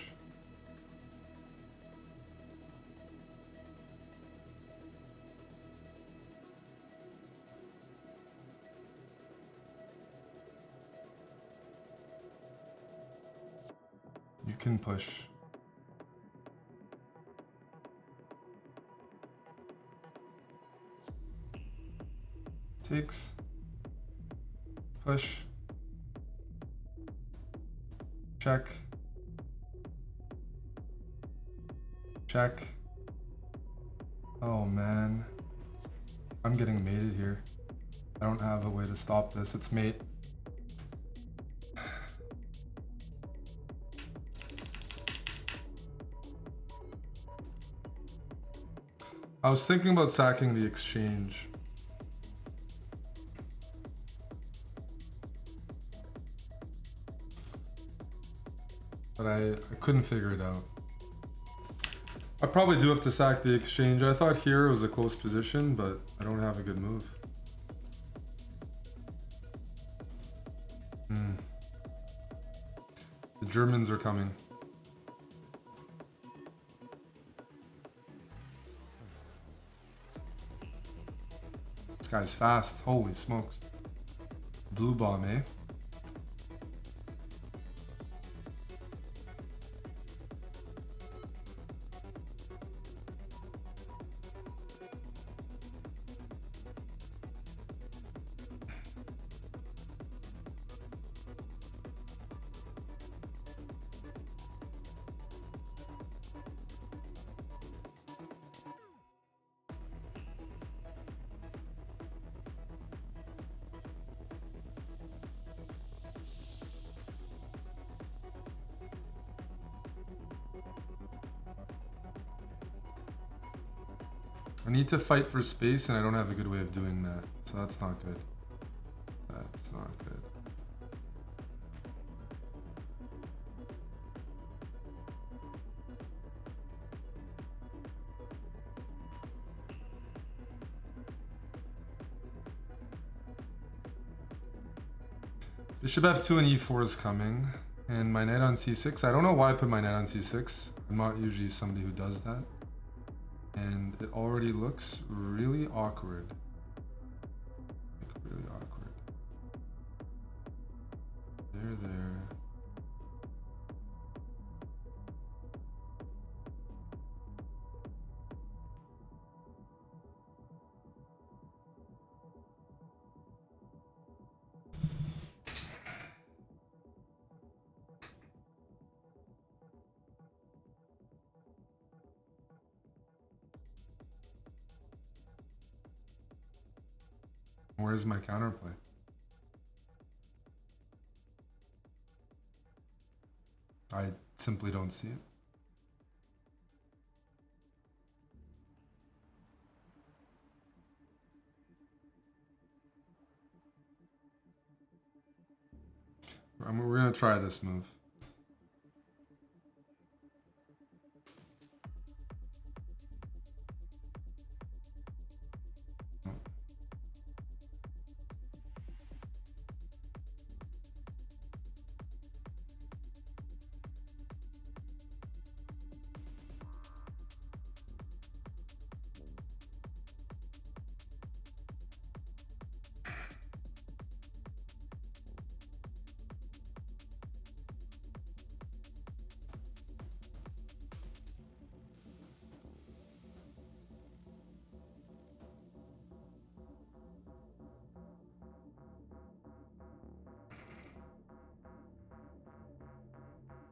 You can push. Takes. Push. Check. Check. Oh man. I'm getting mated here. I don't have a way to stop this. It's mate. I was thinking about sacking the exchange. But I couldn't figure it out. I probably do have to sack the exchange. I thought here was a close position, but I don't have a good move. The Germans are coming. This guy's fast. Holy smokes. Blue bomb, eh? I need to fight for space and I don't have a good way of doing that. So that's not good. That's not good. Bishop f2 and e4 is coming. And my knight on c6. I don't know why I put my knight on c6. I'm not usually somebody who does that. And it already looks really awkward. Like really awkward. There. Where's my counterplay? I simply don't see it. We're gonna try this move.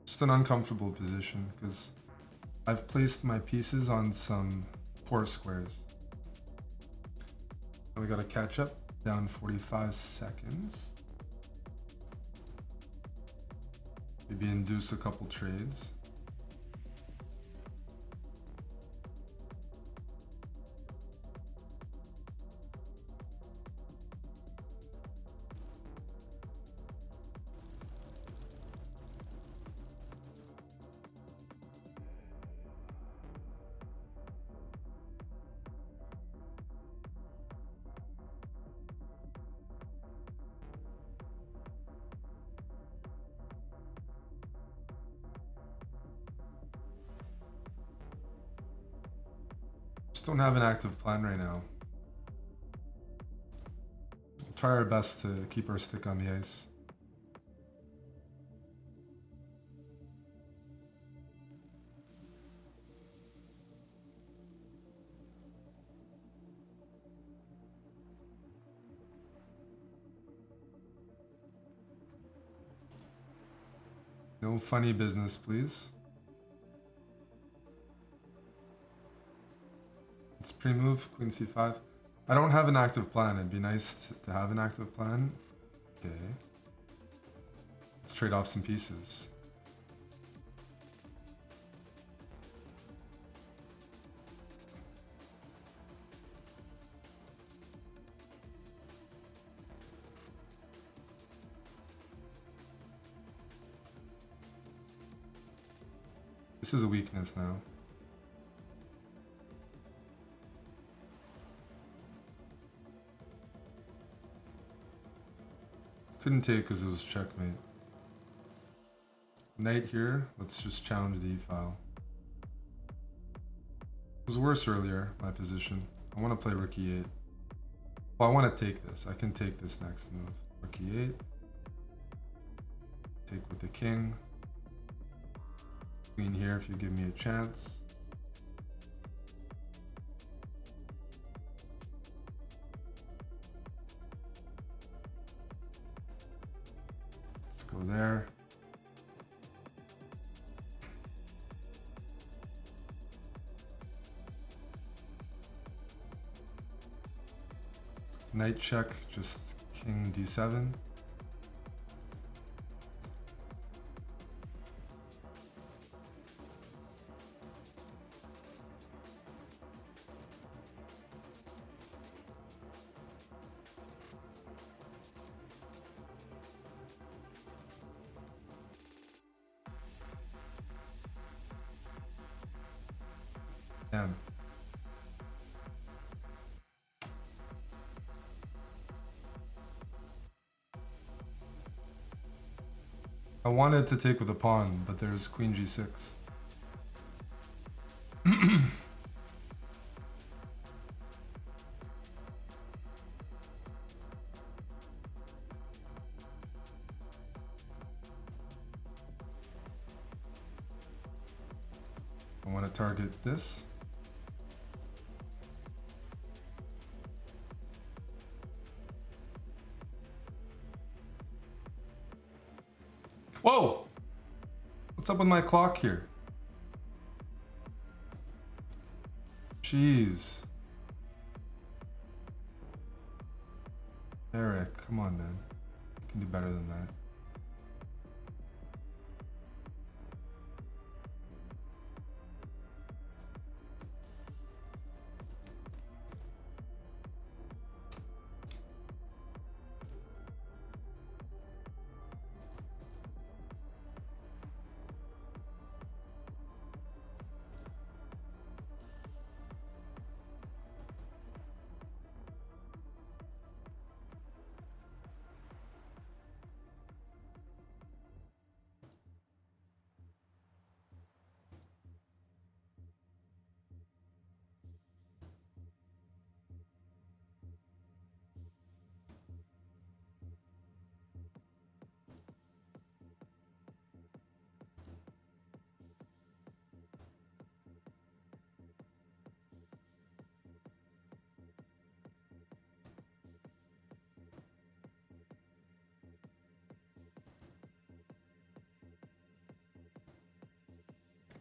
Just an uncomfortable position because I've placed my pieces on some poor squares. We gotta catch up, down 45 seconds. Maybe induce a couple trades. Just don't have an active plan right now. We'll try our best to keep our stick on the ice. No funny business, please. It's pre-move, queen c5. I don't have an active plan. It'd be nice to have an active plan. Okay. Let's trade off some pieces. This is a weakness now. Couldn't take because it was checkmate. Knight here. Let's just challenge the e-file. It was worse earlier, my position. I want to play rook e8. Well, I want to take this. I can take this next move. Rook e8. Take with the king. Queen here if you give me a chance. Let's go there. Knight check, just king d7. Damn. I wanted to take with a pawn, but there's queen g6. I want to target this. Whoa! What's up with my clock here? Jeez. Eric, come on, man. You can do better than that.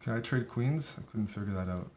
Can I trade queens? I couldn't figure that out.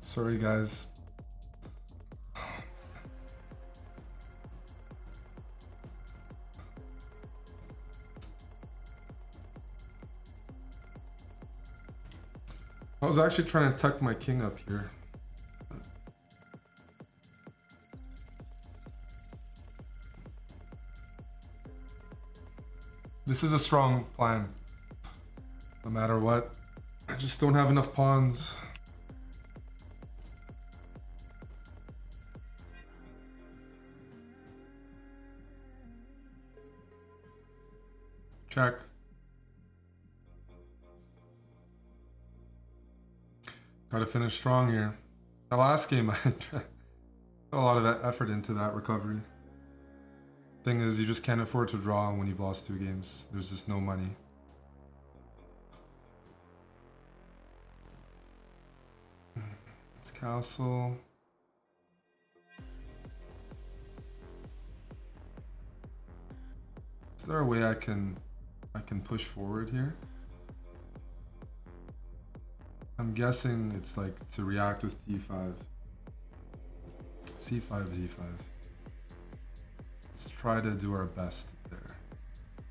Sorry, guys. I was actually trying to tuck my king up here. This is a strong plan. No matter what. I just don't have enough pawns. Check. Gotta finish strong here. The last game, I put a lot of that effort into that recovery. Thing is, you just can't afford to draw when you've lost 2 games. There's just no money. It's castle. Is there a way I can push forward here? I'm guessing it's like to react with d5. c5, d5. Let's try to do our best there.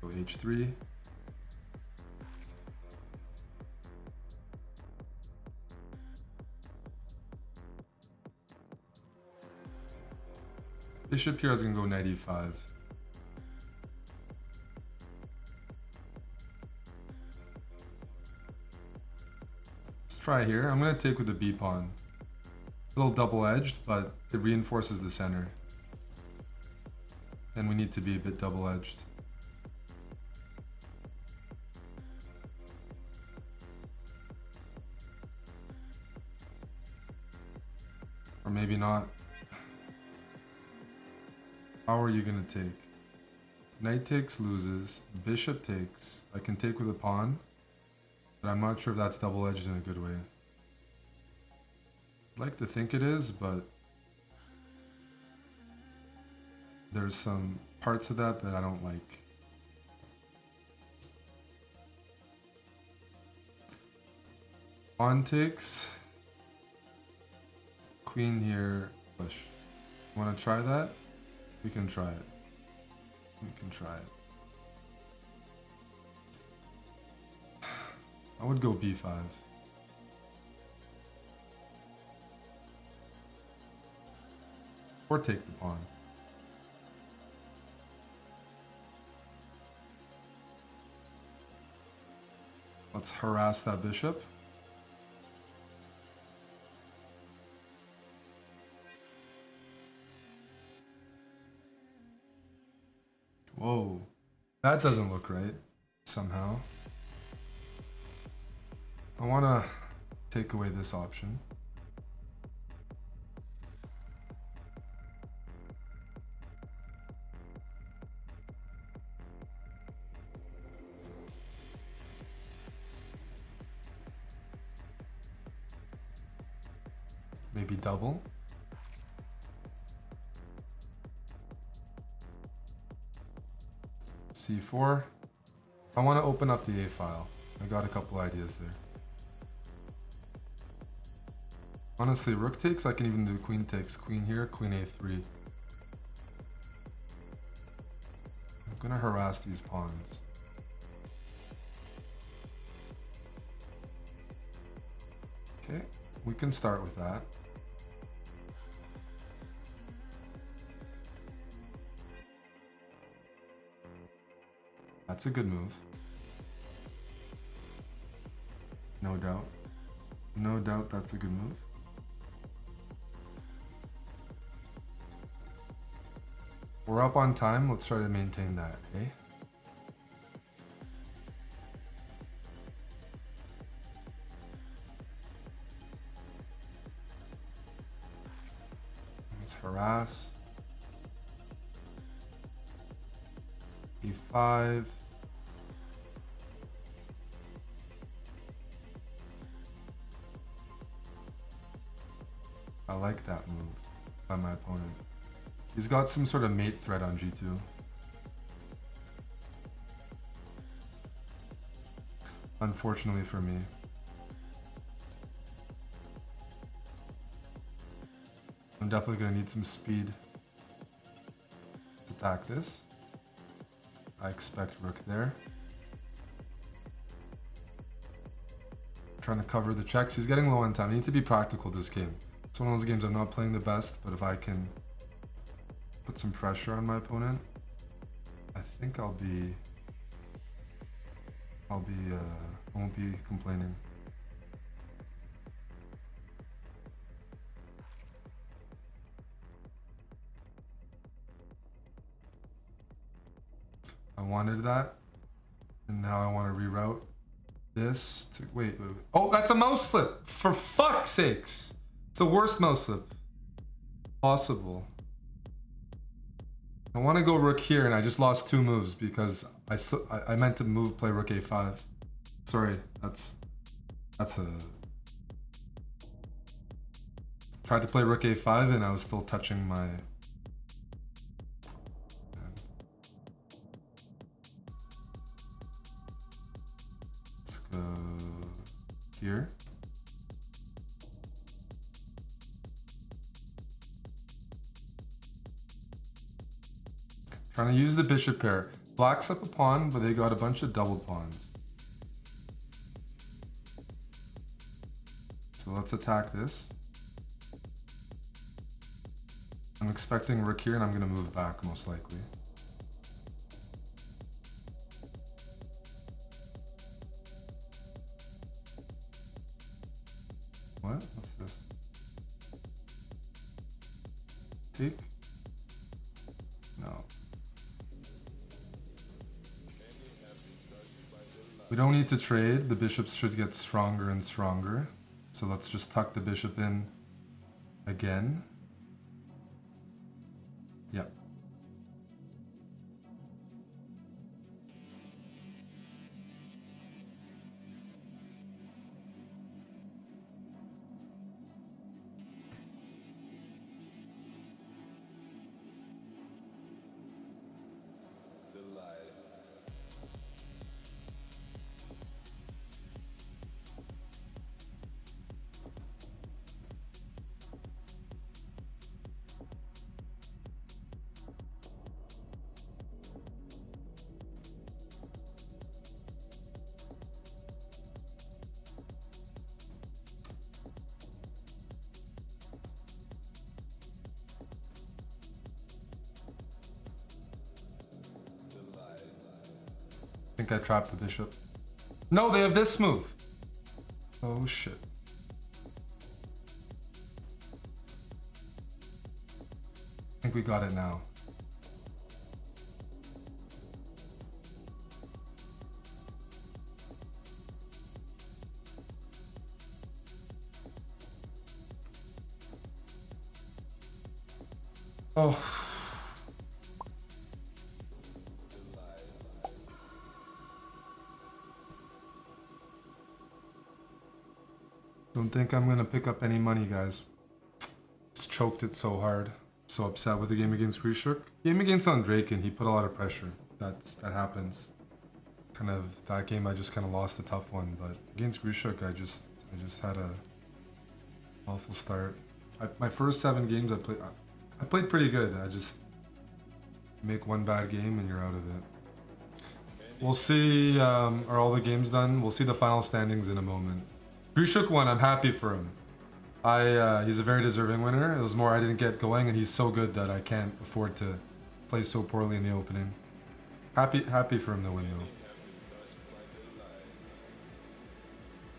So h3. Bishop here is gonna go knight e5. Let's try here. I'm gonna take with the b pawn. A little double-edged, but it reinforces the center. And we need to be a bit double-edged. Or maybe not. How are you gonna take? Knight takes, loses. Bishop takes. I can take with a pawn, but I'm not sure if that's double-edged in a good way. I'd like to think it is, but there's some parts of that that I don't like. Pawn takes. Queen here, push. Want to try that? We can try it. We can try it. I would go b5. Or take the pawn. Let's harass that bishop. Whoa, that doesn't look right, somehow. I want to take away this option. Maybe double. c4. I want to open up the a file. I got a couple ideas there. Honestly, rook takes, I can even do queen takes. Queen here, queen a3. I'm gonna harass these pawns. Okay, we can start with that. That's a good move. No doubt. No doubt that's a good move. We're up on time. Let's try to maintain that, eh? harass. E5. I like that move by my opponent. He's got some sort of mate threat on G2. Unfortunately for me. I'm definitely going to need some speed to attack this. I expect rook there. Trying to cover the checks. He's getting low on time. I need to be practical this game. It's one of those games I'm not playing the best, but if I can put some pressure on my opponent, I think I won't be complaining. I wanted that, and now I want to reroute this to wait. Oh, that's a mouse slip! For fuck's sakes! It's the worst mouse slip possible. I want to go rook here, and I just lost 2 moves because I meant to play rook a5. Sorry, that's a. Tried to play rook a5, and I was still touching my. Let's go here. Trying to use the bishop pair. Black's up a pawn, but they got a bunch of doubled pawns. So let's attack this. I'm expecting rook here, and I'm going to move back most likely. What? What's this? Take? No. We don't need to trade. The bishops should get stronger and stronger. So let's just tuck the bishop in again. Yep. I think I trapped the bishop. No, they have this move. Oh shit. I think we got it now. Oh. Don't think I'm gonna pick up any money, guys. Just choked it so hard. So upset with the game against Grischuk. Game against Draken, he put a lot of pressure. That happens. Kind of that game, I just kind of lost a tough one. But against Grischuk, I just had a awful start. My first 7 games, I played pretty good. I just make one bad game and you're out of it. We'll see. Are all the games done? We'll see the final standings in a moment. Grischuk won. I'm happy for him. He's a very deserving winner. It was more I didn't get going, and he's so good that I can't afford to play so poorly in the opening. Happy for him to win though.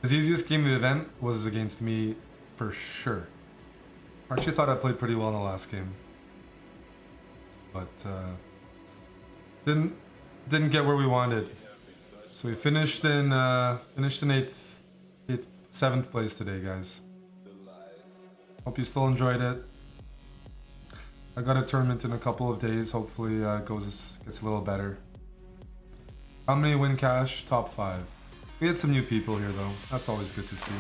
His easiest game of the event was against me for sure. I actually thought I played pretty well in the last game, but didn't get where we wanted. So we finished in 7th place today, guys. Hope you still enjoyed it. I got a tournament in a couple of days. Hopefully gets a little better. How many win cash? Top 5. We had some new people here though. That's always good to see.